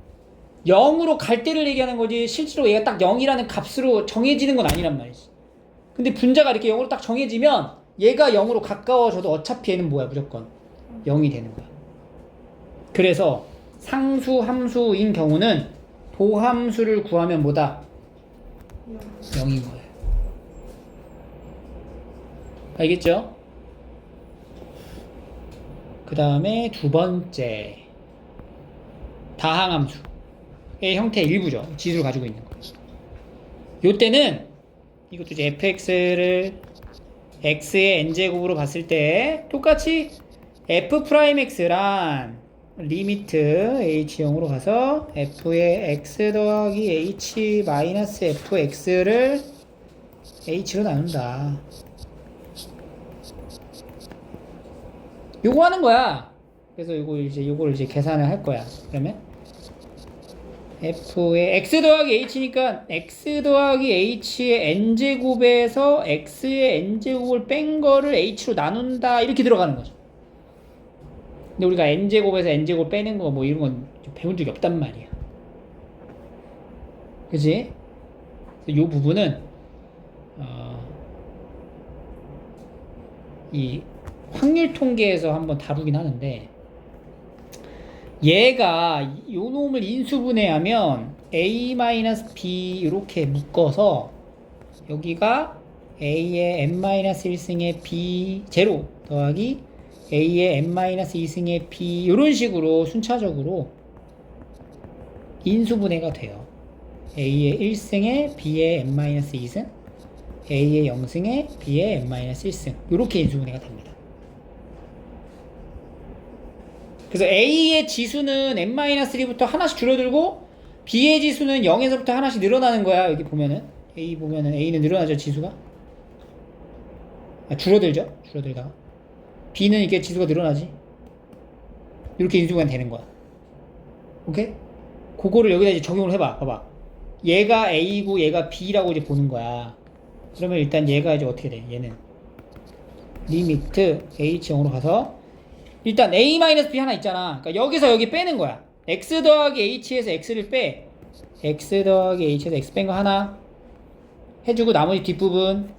0으로 갈 때를 얘기하는 거지, 실제로 얘가 딱 0이라는 값으로 정해지는 건 아니란 말이지. 근데 분자가 이렇게 0으로 딱 정해지면 얘가 0으로 가까워져도 어차피 얘는 뭐야, 무조건 0이 되는 거야. 그래서 상수 함수인 경우는 도함수를 구하면 뭐다? 0인 거예요. 알겠죠? 그 다음에 두 번째 다항함수의 형태의 일부죠. 지수를 가지고 있는 거예요. 요때는 이것도 이제 fx를 x의 n제곱으로 봤을 때 똑같이 f'x란 리미트 h0으로 가서 f의 x 더하기 h 마이너스 fx를 h로 나눈다. 요거 하는 거야. 그래서 요걸 이제 계산을 할 거야. 그러면 f의 x 더하기 h니까 x 더하기 h의 n제곱에서 x의 n제곱을 뺀 거를 h로 나눈다, 이렇게 들어가는 거죠. 근데 우리가 n제곱에서 n제곱 빼는 거 뭐 이런 건 배운 적이 없단 말이야. 그치? 요 부분은 이 확률 통계에서 한번 다루긴 하는데, 얘가 요 놈을 인수분해하면 a-b 이렇게 묶어서 여기가 a의 n-1승의 b 제로 더하기 a의 n-2승의 b 이런 식으로 순차적으로 인수분해가 돼요. a의 1승에 b의 n-2승, a의 0승에 b의 n-1승 이렇게 인수분해가 됩니다. 그래서 a의 지수는 n-3부터 하나씩 줄어들고 b의 지수는 0에서부터 하나씩 늘어나는 거야. 여기 보면은 a 보면은 a는 늘어나죠, 지수가. 줄어들죠, 줄어들다가. b는 이렇게 지수가 늘어나지. 이렇게 인수분해가 되는 거야. 오케이? 그거를 여기다 이제 적용을 해봐. 봐봐. 얘가 a고 얘가 b라고 이제 보는 거야. 그러면 일단 얘가 이제 어떻게 돼? 얘는 리미트 h0으로 가서 일단 a-b 하나 있잖아. 그러니까 여기서 여기 빼는 거야. x 더하기 h에서 x를 빼. x 더하기 h에서 x 뺀 거 하나 해주고, 나머지 뒷부분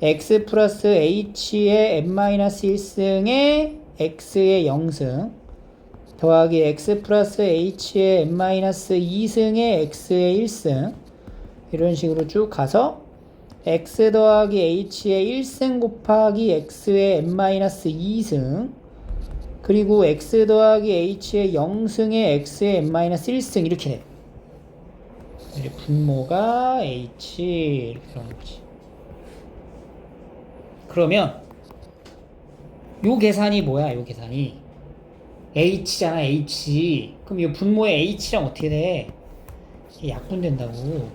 x 플러스 h의 n-1승에 x의 0승 더하기 x 플러스 h의 n-2승에 x의 1승 이런 식으로 쭉 가서 x 더하기 h의 1승 곱하기 x의 n-2승 그리고 x 더하기 h의 0승에 x의 n-1승 이렇게 돼. 이제 분모가 h 이렇게 들어가는 거지. 그러면 요 계산이 뭐야? 요 계산이 h잖아, h. 그럼 이 분모의 h랑 어떻게 돼? 이게 약분된다고.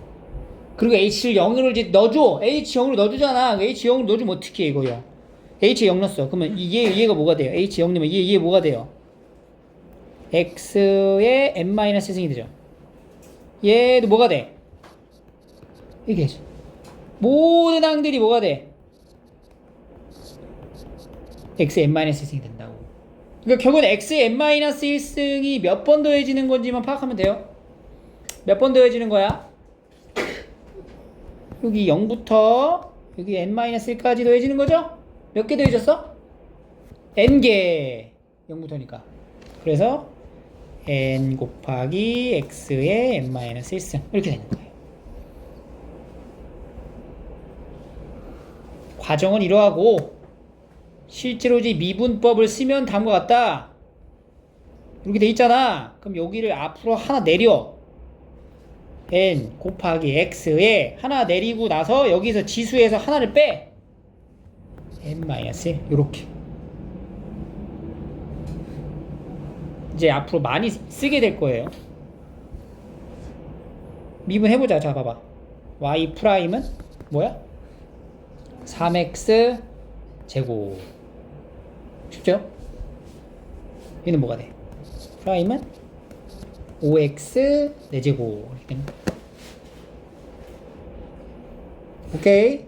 그리고 h를 0으로 이제 넣어줘. h 0으로 넣어주잖아. h 0으로 넣어주면 어떻게 해, 이거요? h 0 넣었어. 그러면 얘가 뭐가 돼요? h 0 넣으면 얘 뭐가 돼요? x의 n-1승이 되죠. 얘도 뭐가 돼? 이게 되죠. 모든 항들이 뭐가 돼? x의 n-1승이 된다고. 그러니까 결국은 x의 n-1승이 몇 번 더해지는 건지만 파악하면 돼요. 몇 번 더해지는 거야? 여기 0부터 여기 n-1까지 더해지는 거죠? 몇 개 더해졌어? n개. 0부터니까. 그래서 n 곱하기 x의 n-1승 이렇게 되는 거예요. 과정은 이러하고 실제로 이제 미분법을 쓰면 다음과 같다. 이렇게 돼 있잖아. 그럼 여기를 앞으로 하나 내려. n 곱하기 x에 하나 내리고 나서 여기서 지수에서 하나를 빼. n-1 요렇게. 이제 앞으로 많이 쓰게 될 거예요. 미분 해보자. 자, 봐봐. y 프라임은 뭐야? 3x 제곱. 쉽죠? 얘는 뭐가 돼? 프라임은 5x 4제곱. 오케이.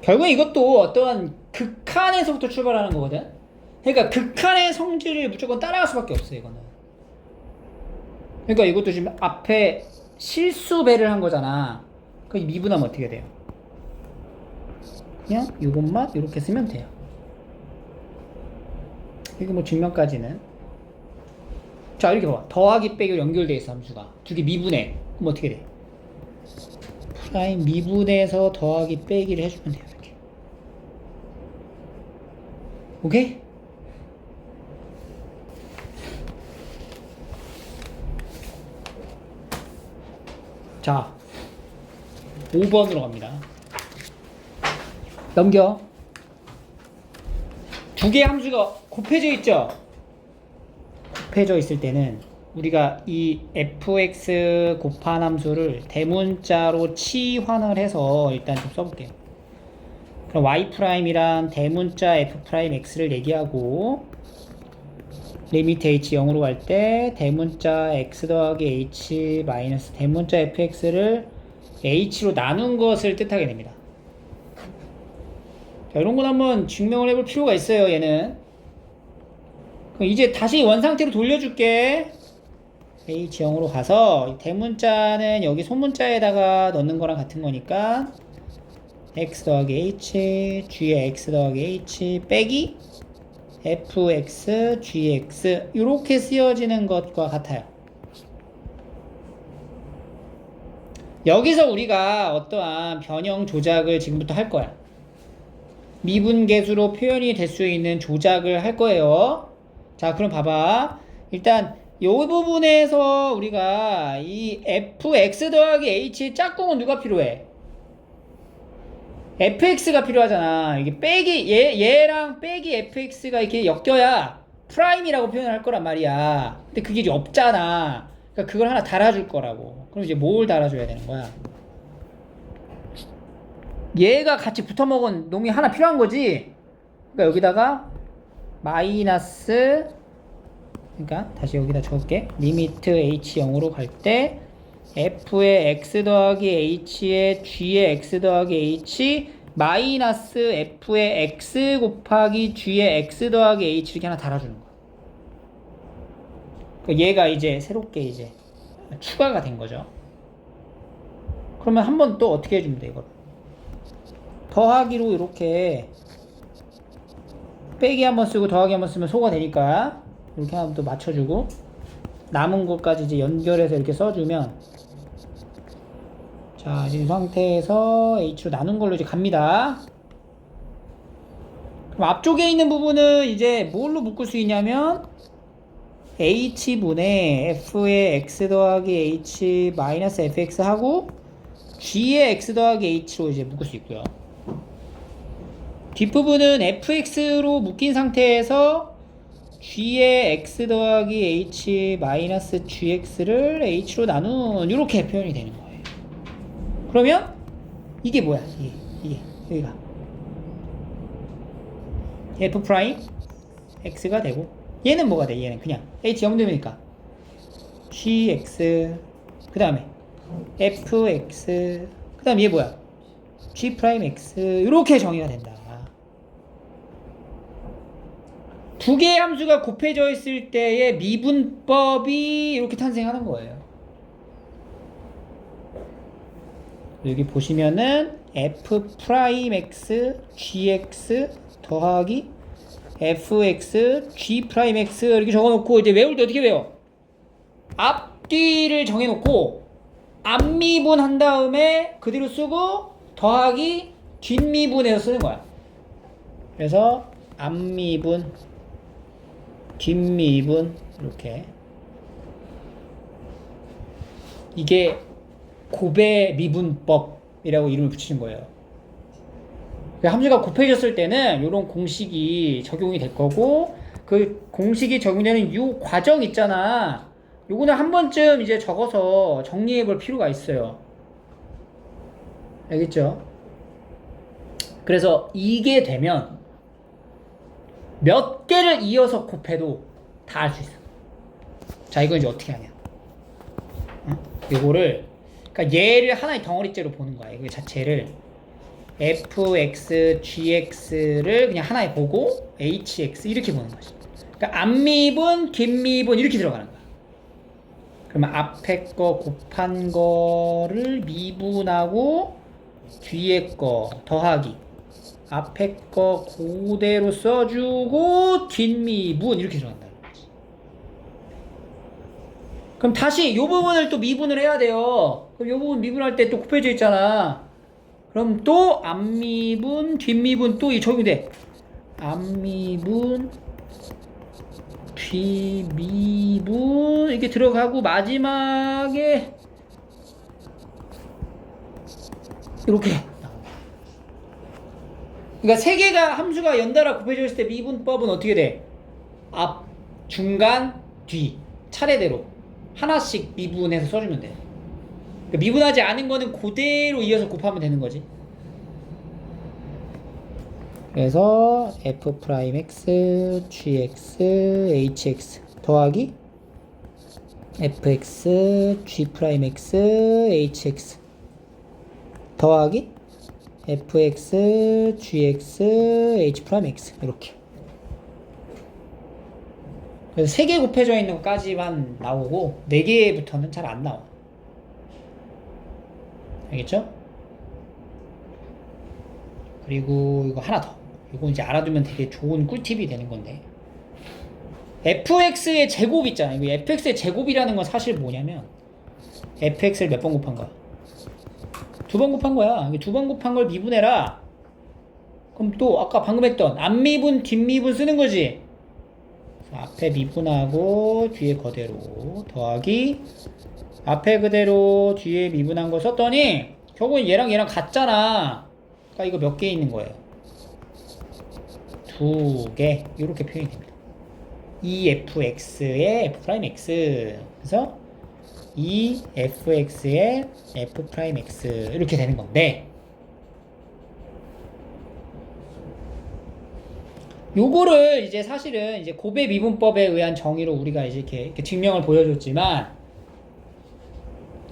결국 이것도 어떠한 극한에서부터 출발하는 거거든. 그러니까 극한의 성질을 무조건 따라갈 수밖에 없어, 이거는. 그러니까 이것도 지금 앞에 실수 배를 한 거잖아. 그 미분하면 어떻게 돼요? 그냥 이것만 이렇게 쓰면 돼요. 이게 뭐 증명까지는. 자, 이렇게 봐봐. 더하기 빼기로 연결되어 있어, 함수가. 두 개 미분해. 그럼 어떻게 돼? 프라임 미분해서 더하기 빼기를 해주면 돼요, 이렇게. 오케이? 자, 5번으로 갑니다. 넘겨. 두 개의 함수가 곱해져 있죠? 곱해져 있을 때는 우리가 이 fx 곱한 함수를 대문자로 치환을 해서 일단 좀 써볼게요. 그럼 y'이란 대문자 f'x를 얘기하고 리미트 h 0으로 갈 때 대문자 x 더하기 h 마이너스 대문자 fx를 h로 나눈 것을 뜻하게 됩니다. 자, 이런 건 한번 증명을 해볼 필요가 있어요, 얘는. 그럼 이제 다시 원상태로 돌려줄게. h 0으로 가서 대문자는 여기 소문자에다가 넣는 거랑 같은 거니까 x 더하기 h g의 x 더하기 h 빼기 fx gx 이렇게 쓰여지는 것과 같아요. 여기서 우리가 어떠한 변형 조작을 지금부터 할 거야. 미분계수로 표현이 될 수 있는 조작을 할 거예요. 자, 그럼 봐봐. 일단 이 부분에서 우리가 이 fx 더하기 h의 짝꿍은 누가 필요해? fx가 필요하잖아. 이게 빼기 얘랑 빼기 fx가 이렇게 엮여야 프라임이라고 표현할 거란 말이야. 근데 그게 이제 없잖아. 그러니까 그걸 하나 달아줄 거라고. 그럼 이제 뭘 달아줘야 되는 거야? 얘가 같이 붙어먹은 놈이 하나 필요한 거지. 그러니까 여기다가 마이너스, 그러니까 다시 여기다 적을게. 리미트 h 0으로 갈 때 f의 x 더하기 h의 g의 x 더하기 h 마이너스 f의 x 곱하기 g의 x 더하기 h 이렇게 하나 달아주는 거야. 얘가 이제 새롭게 이제 추가가 된 거죠. 그러면 한 번 또 어떻게 해주면 돼, 이걸? 더하기로 이렇게 빼기 한번 쓰고 더하기 한번 쓰면 소가 되니까 이렇게 한번 또 맞춰주고 남은 것까지 이제 연결해서 이렇게 써주면, 자, 이 상태에서 h로 나눈 걸로 이제 갑니다. 그럼 앞쪽에 있는 부분은 이제 뭘로 묶을 수 있냐면 h분의 f의 x 더하기 h 마이너스 fx 하고 g의 x 더하기 h로 이제 묶을 수 있고요. 뒷부분은 fx로 묶인 상태에서 g의 x 더하기 h 마이너스 gx를 h로 나눈 이렇게 표현이 되는 거예요. 그러면 이게 뭐야? 이게 여기가 f 프라임 x가 되고 얘는 뭐가 돼? 얘는 그냥 h 0되니까 gx 그 다음에 fx 그 다음에 얘 뭐야? g 프라임 x 이렇게 정의가 된다. 두 개의 함수가 곱해져 있을 때의 미분법이 이렇게 탄생하는 거예요. 여기 보시면은 f 프라임 x gx 더하기 fx g 프라임 x 이렇게 적어놓고 이제 외울 때 어떻게 외워? 앞뒤를 정해놓고 앞미분 한 다음에 그대로 쓰고 더하기 뒷미분에서 쓰는 거야. 그래서 앞미분 뒷미분 이렇게 이게 곱의 미분법이라고 이름을 붙이는 거예요. 함수가 곱해졌을 때는 이런 공식이 적용이 될 거고 그 공식이 적용되는 이 과정 있잖아. 요거는 한 번쯤 이제 적어서 정리해 볼 필요가 있어요. 알겠죠? 그래서 이게 되면 몇 개를 이어서 곱해도 다 알 수 있어. 자, 이건 이제 어떻게 하냐? 이거를 그러니까 얘를 하나의 덩어리째로 보는 거야. 이거 자체를 fx, gx를 그냥 하나에 보고 hx 이렇게 보는 거지. 그러니까 앞미분, 뒷미분 이렇게 들어가는 거야. 그러면 앞에 거 곱한 거를 미분하고 뒤에 거 더하기 앞에 거 그대로 써주고 뒷미분 이렇게 들어간다는 거지. 그럼 다시 이 부분을 또 미분을 해야 돼요. 그럼 이 부분 미분할 때 또 곱해져 있잖아. 그럼 또 앞미분, 뒷미분 또 이 적용이 돼. 앞미분, 뒷미분 이렇게 들어가고 마지막에 이렇게. 그러니까 세 개가 함수가 연달아 곱해져 있을 때 미분법은 어떻게 돼? 앞, 중간, 뒤 차례대로 하나씩 미분해서 써주면 돼. 그러니까 미분하지 않은 거는 그대로 이어서 곱하면 되는 거지. 그래서 f 프라임 x, gx, hx 더하기 fx, g 프라임 x, hx 더하기 fx, gx, h 프라임 x 이렇게. 그래서 3개 곱해져 있는 것까지만 나오고 4개부터는 잘 안 나와. 알겠죠? 그리고 이거 하나 더. 이거 이제 알아두면 되게 좋은 꿀팁이 되는 건데 fx의 제곱 있잖아. 이거 fx의 제곱이라는 건 사실 뭐냐면 fx를 몇 번 곱한 거야? 2번 곱한 거야. 2번 곱한 걸 미분해라. 그럼 또 아까 방금 했던 앞미분 뒷미분 쓰는 거지. 앞에 미분하고 뒤에 그대로 더하기 앞에 그대로 뒤에 미분한 거 썼더니 결국은 얘랑 얘랑 같잖아. 그러니까 이거 몇 개 있는 거예요? 2개 이렇게 표현이 됩니다. EFX의 F'X 그래서 EFX의 F'X 이렇게 되는 건데 요거를 이제 사실은 이제 곱의 미분법에 의한 정의로 우리가 이제 이렇게 증명을 보여줬지만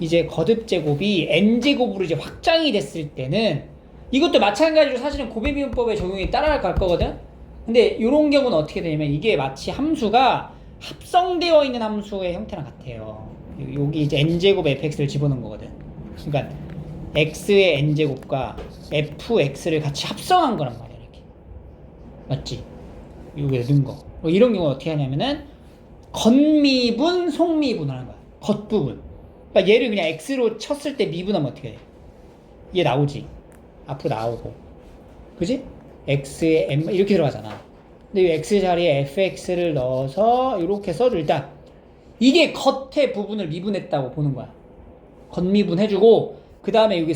이제 거듭 제곱이 n제곱으로 이제 확장이 됐을 때는 이것도 마찬가지로 사실은 곱의 미분법에 적용이 따라갈 거거든. 근데 이런 경우는 어떻게 되냐면 이게 마치 함수가 합성되어 있는 함수의 형태랑 같아요. 여기 이제 n제곱 fx를 집어넣은 거거든. 그러니까 x의 n제곱과 fx를 같이 합성한 거란 말이야. 이렇게 맞지? 여기에 넣은 거. 이런 경우 어떻게 하냐면은 겉미분, 속미분을 하는 거야. 겉부분. 그러니까 얘를 그냥 x로 쳤을 때 미분하면 어떻게 돼? 얘 나오지. 앞으로 나오고. 그지? x에 m 이렇게 들어가잖아. 근데 이 x 자리에 fx를 넣어서 이렇게 써줘. 일단 이게 겉의 부분을 미분했다고 보는 거야. 겉미분 해주고 그 다음에 여기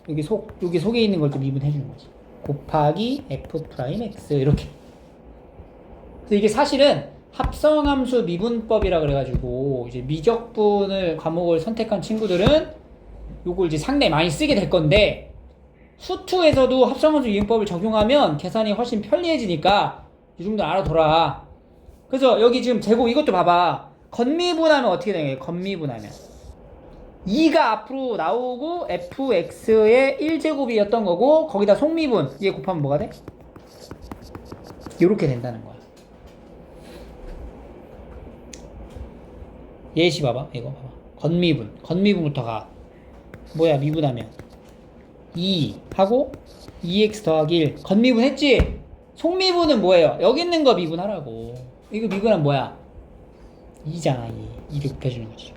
여기 속에 있는 걸 또 미분해주는 거지. 곱하기 f 프라임 x 이렇게. 그래서 이게 사실은 합성함수 미분법이라 그래가지고 이제 미적분을 과목을 선택한 친구들은 요걸 이제 상당히 많이 쓰게 될 건데 수투에서도 합성함수 미분법을 적용하면 계산이 훨씬 편리해지니까 이 정도 알아둬라. 그래서 여기 지금 제곱 이것도 봐봐. 건미분하면 어떻게 되는 거예요? 건미분하면 2가 앞으로 나오고 fx의 1제곱이었던 거고 거기다 속미분 얘 곱하면 뭐가 돼? 요렇게 된다는 거야. 예시 봐봐. 이거 봐봐. 건미분부터 가. 뭐야 미분하면 2 하고 2x 더하기 1 건미분 했지? 속미분은 뭐예요? 여기 있는 거 미분하라고. 이거 미분하면 뭐야? 2잖아 2 2를 곱해주는 거지.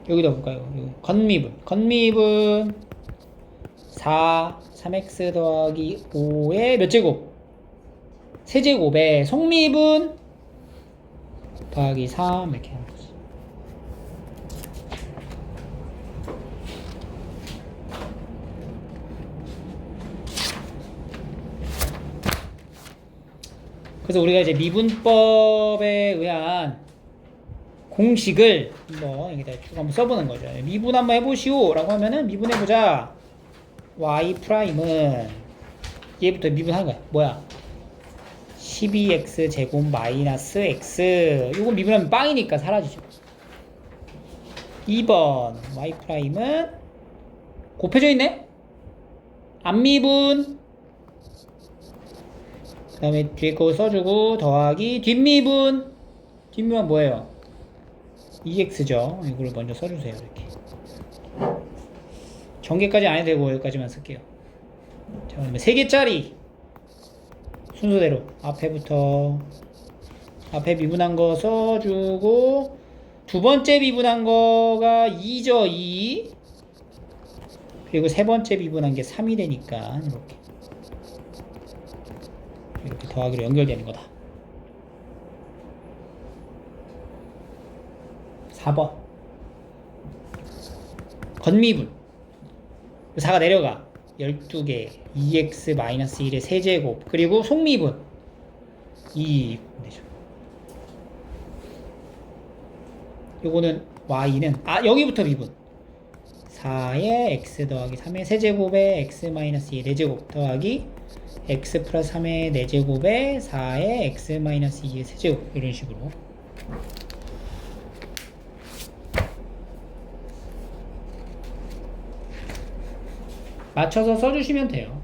여기다 볼까요? 건미분 4 3x 더하기 5의 몇 제곱? 세제곱에 속미분 더하기 3 이렇게 하는 거지. 그래서 우리가 이제 미분법에 의한 공식을 한번 여기다 쭉 한번 써보는 거죠. 미분 한번 해보시오 라고 하면은 미분해보자. y 프라임은 얘부터 미분하는 거야. 뭐야? 12x 제곱 마이너스 x. 요건 미분하면 빵이니까 사라지죠. 2번 y 프라임은 곱해져 있네? 안 미분. 그 다음에 뒤에 거 써주고 더하기 뒷미분. 뒷미분 뭐예요? 2x죠. 이걸 먼저 써주세요. 이렇게 전개까지 안 해도 되고 여기까지만 쓸게요. 자, 그러면 3개짜리 순서대로 앞에 미분한 거 써주고 두 번째 미분한 거가 2죠. 2 그리고 세 번째 미분한 게 3이 되니까 이렇게 더하기로 연결되는 거다. 4번 건미분 4가 내려가 12개 2x-1의 세제곱 그리고 속미분 2 되죠. 요거는 y는 여기부터 미분 4의 x 더하기 3의 세제곱에 x-2의 4제곱 더하기 x 플러스 3의 4제곱에 4의 x-2의 세제곱 이런 식으로 맞춰서 써주시면 돼요.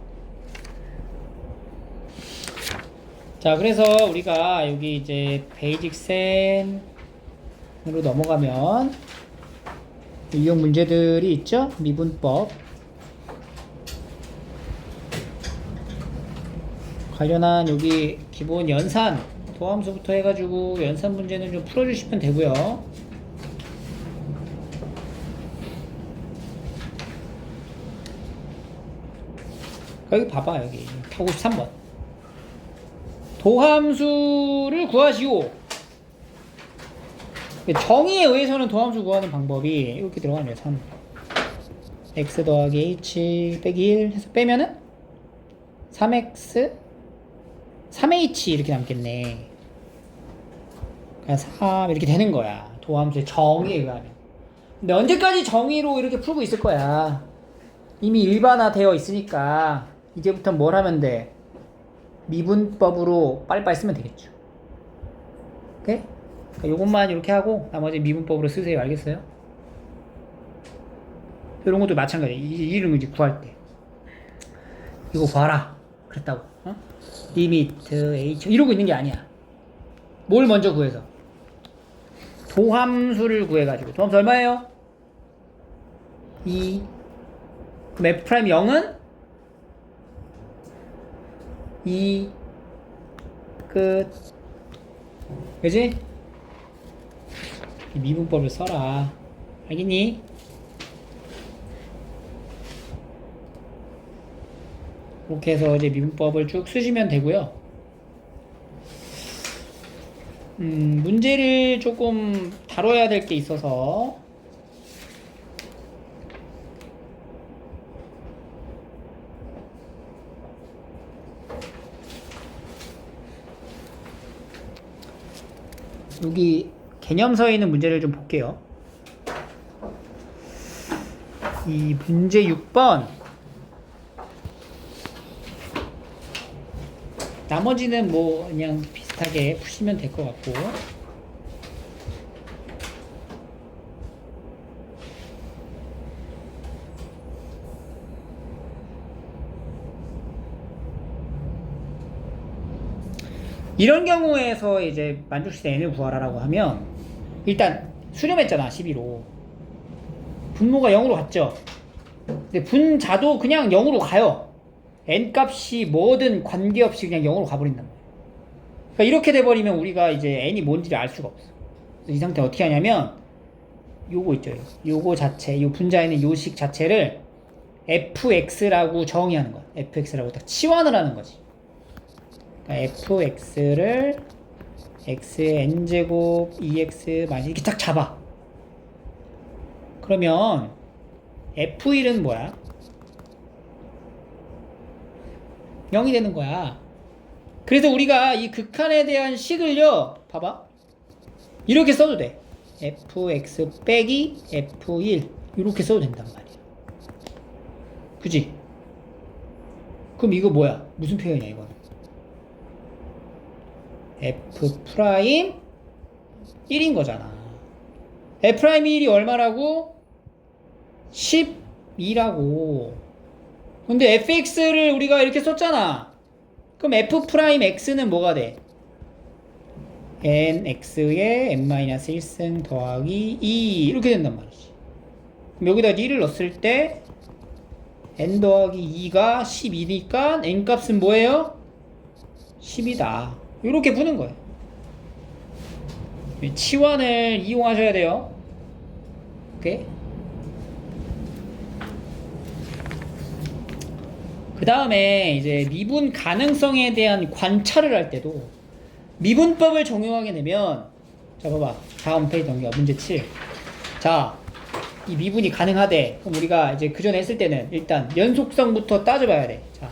자, 그래서 우리가 여기 이제 베이직센으로 넘어가면 유형 문제들이 있죠? 미분법 관련한 여기 기본 연산 도함수부터 해가지고 연산 문제는 좀 풀어주시면 되고요. 여기 봐봐. 여기 153번 도함수를 구하시오. 정의에 의해서는 도함수 구하는 방법이 이렇게 들어가네요. 3 x 더하기 h 빼기 1 해서 빼면은 3x 3h 이렇게 남겠네. 그냥 3 이렇게 되는 거야. 도함수의 정의에 의하면. 근데 언제까지 정의로 이렇게 풀고 있을 거야. 이미 일반화되어 있으니까 이제부터 뭘 하면 돼? 미분법으로 빨리빨리 쓰면 되겠죠. 오케이? 그러니까 요것만 이렇게 하고 나머지 미분법으로 쓰세요. 알겠어요? 이런 것도 마찬가지야. 이런 거 이제 구할 때 이거 구하라 그랬다고. 리미트 h 이러고 있는 게 아니야. 뭘 먼저 구해서? 도함수를 구해가지고. 도함수 얼마예요? 2. 그럼 f 프라임 0은 2 끝. 그지? 미분법을 써라. 알겠니? 이렇게 해서 이제 미분법을 쭉 쓰시면 되고요. 문제를 조금 다뤄야 될 게 있어서 여기 개념서에 있는 문제를 좀 볼게요. 이 문제 6번. 나머지는 뭐 그냥 비슷하게 푸시면 될 것 같고. 이런 경우에서 이제 만족시대 n을 구하라라고 하면 일단 수렴했잖아 12로. 분모가 0으로 갔죠. 근데 분자도 그냥 0으로 가요. n 값이 뭐든 관계없이 그냥 0으로 가버린단 말이야. 그러니까 이렇게 돼버리면 우리가 이제 n이 뭔지를 알 수가 없어. 그래서 이 상태 어떻게 하냐면 요거 있죠. 요거 자체, 요 분자에 있는 요식 자체를 fx라고 정의하는 거야. fx라고 딱 치환을 하는 거지. 그러니까 fx를 x의 n제곱 2x 마이너스 이렇게 딱 잡아. 그러면 f1은 뭐야? 0이 되는 거야. 그래서 우리가 이 극한에 대한 식을요, 봐봐. 이렇게 써도 돼. fx 빼기 f1 이렇게 써도 된단 말이야. 그지? 그럼 이거 뭐야? 무슨 표현이야 이거는? f 프라임 1인 거잖아. f 프라임 1이 얼마라고? 12라고. 근데 fx를 우리가 이렇게 썼잖아. 그럼 f 프라임 x는 뭐가 돼? nx의 n-1승 더하기 2 이렇게 된단 말이지. 그럼 여기다 1을 넣었을 때 n 더하기 2가 12니까 n 값은 뭐예요? 10이다. 이렇게 푸는 거예요. 치환을 이용하셔야 돼요. 오케이? 그 다음에 이제 미분 가능성에 대한 관찰을 할 때도 미분법을 적용하게 되면, 자 봐봐, 다음 페이지 넘겨. 문제 7. 자, 이 미분이 가능하대. 그럼 우리가 이제 그 전에 했을 때는 일단 연속성부터 따져봐야 돼. 자,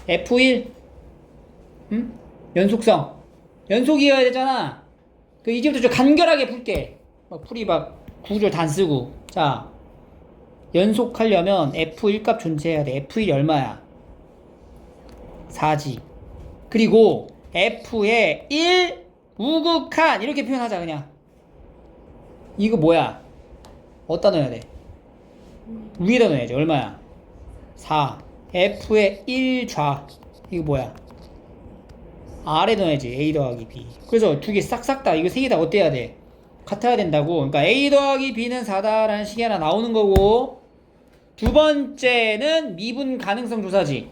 F1 연속성 연속이어야 되잖아. 그 이제부터 좀 간결하게 풀게. 막 풀이 막 구조를 다 안 쓰고. 자, 연속하려면 F1 값 존재해야 돼. F1이 얼마야? 4지. 그리고 F의 1 우극한 이렇게 표현하자. 그냥 이거 뭐야? 어디다 넣어야 돼? 위에다 넣어야지. 얼마야? 4. F의 1좌 이거 뭐야? 아래 넣어야지. A 더하기 B. 그래서 두 개 싹싹 다 이거 세 개 다 어때야 돼? 같아야 된다고. 그러니까 A 더하기 B는 4다라는 식이 하나 나오는 거고, 두 번째는 미분 가능성 조사지.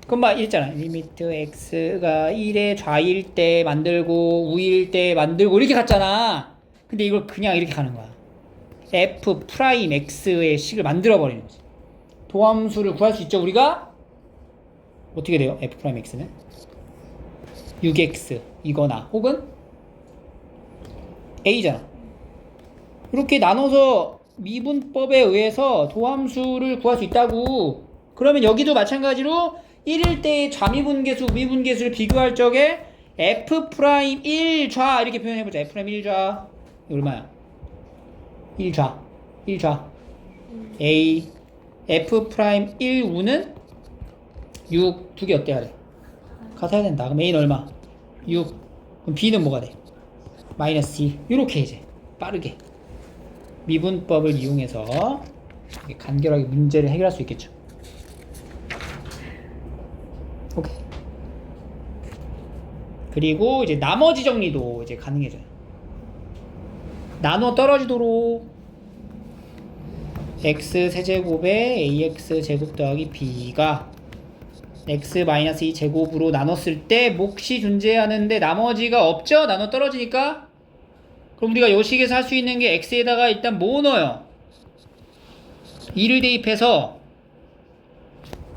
그럼 막 이랬잖아. 리미트 x가 1의 좌일 때 만들고 우일 때 만들고 이렇게 갔잖아. 근데 이걸 그냥 이렇게 가는 거야. f 프라임 x의 식을 만들어 버리는 거지. 도함수를 구할 수 있죠. 우리가 어떻게 돼요? f 프라임 x는 6x 이거나 혹은 a잖아. 이렇게 나눠서 미분법에 의해서 도함수를 구할 수 있다고. 그러면 여기도 마찬가지로 1일 때의 좌미분계수, 미분계수를 비교할 적에 f 프라임 1좌 이렇게 표현해보자. f 프라임 1좌 얼마야? 1좌 1좌 a f 프라임 1우는 6 두 개 어때야 돼? 같아야 된다. 그럼 a는 얼마? 6. 그럼 b는 뭐가 돼? 마이너스 2. 요렇게 이제 빠르게 미분법을 이용해서 간결하게 문제를 해결할 수 있겠죠. 오케이. 그리고 이제 나머지 정리도 이제 가능해져요. 나눠 떨어지도록 x 세제곱에 ax 제곱 더하기 b가 x-2 제곱으로 나눴을 때 몫이 존재하는데 나머지가 없죠? 나눠 떨어지니까. 그럼 우리가 요 식에서 할 수 있는 게 x에다가 일단 뭐 넣어요? 2를 대입해서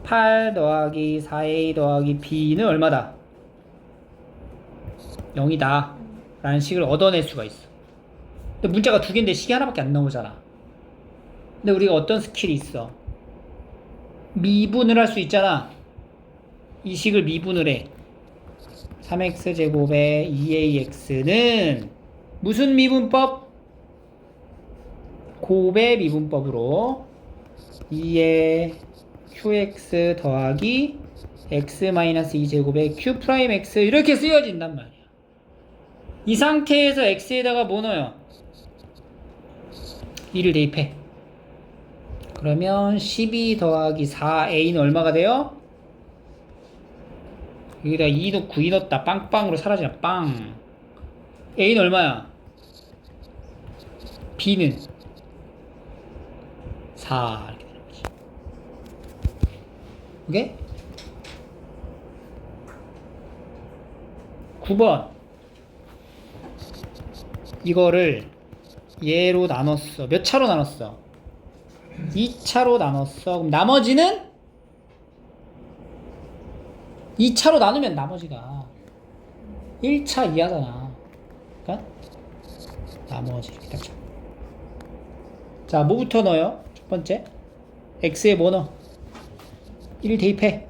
8 더하기 4a 더하기 b는 얼마다? 0이다 라는 식을 얻어낼 수가 있어. 근데 문자가 두 개인데 식이 하나밖에 안 나오잖아. 근데 우리가 어떤 스킬이 있어? 미분을 할 수 있잖아. 이 식을 미분을 해. 3x제곱에 2ax는 무슨 미분법? 곱의 미분법으로 2의 qx 더하기 x-2제곱의 q'x 이렇게 쓰여진단 말이야. 이 상태에서 x에다가 뭐 넣어요? 2를 대입해. 그러면 12 더하기 4a는 얼마가 돼요? 여기다 2 넣고 2 넣었다. 빵빵으로 사라지나. 빵. a는 얼마야? b는 4 이렇게 되는 거지. 오케이? 9번 이거를 얘로 나눴어. 몇 차로 나눴어? 2차로 나눴어. 그럼 나머지는 2차로 나누면 나머지가 1차 이하잖아. 그러니까 나머지 이렇게 딱. 자, 뭐부터 넣어요? 첫 번째 x에 뭐 넣어? 1 대입해.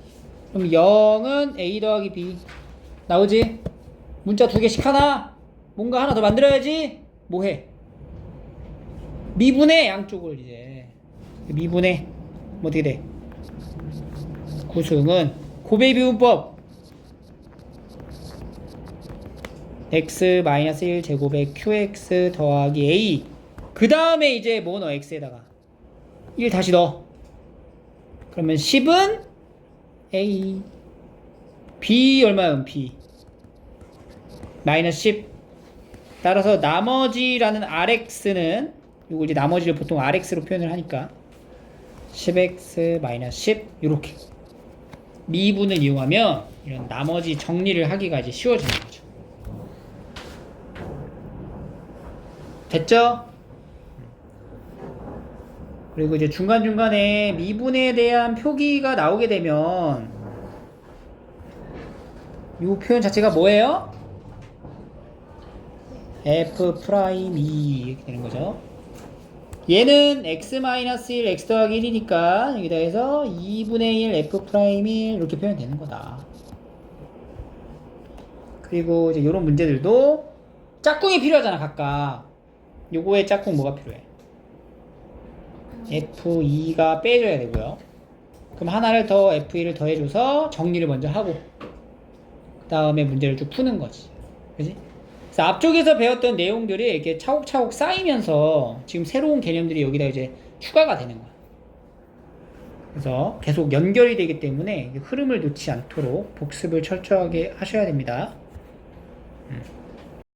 그럼 0은 a 더하기 b 나오지? 문자 2개씩 하나 뭔가 하나 더 만들어야지. 뭐해? 미분해. 양쪽을 이제 미분해. 뭐 어떻게 돼? 구승은 곱의 미분법 x-1 제곱의 qx 더하기 a 그 다음에 이제 뭐 넣어? x에다가 1 다시 넣어. 그러면 10은 a b 얼마야? b 마이너스 10. 따라서 나머지라는 rx는 이거 이제 나머지를 보통 rx로 표현을 하니까 10x 마이너스 10 이렇게 미분을 이용하면 이런 나머지 정리를 하기가 이제 쉬워지는 거죠. 됐죠? 그리고 이제 중간중간에 미분에 대한 표기가 나오게 되면 이 표현 자체가 뭐예요? f'2 이렇게 되는 거죠. 얘는 x-1 x 더하기 1이니까 여기다 해서 2분의 1 f'1 이렇게 표현되는 거다. 그리고 이제 이런 문제들도 짝꿍이 필요하잖아. 각각 요거의 짝꿍 뭐가 필요해? f2가 빼줘야 되고요. 그럼 하나를 더 f1을 더해줘서 정리를 먼저 하고 그 다음에 문제를 쭉 푸는 거지. 그지? 그래서 앞쪽에서 배웠던 내용들이 이렇게 차곡차곡 쌓이면서 지금 새로운 개념들이 여기다 이제 추가가 되는 거야. 그래서 계속 연결이 되기 때문에 흐름을 놓지 않도록 복습을 철저하게 하셔야 됩니다.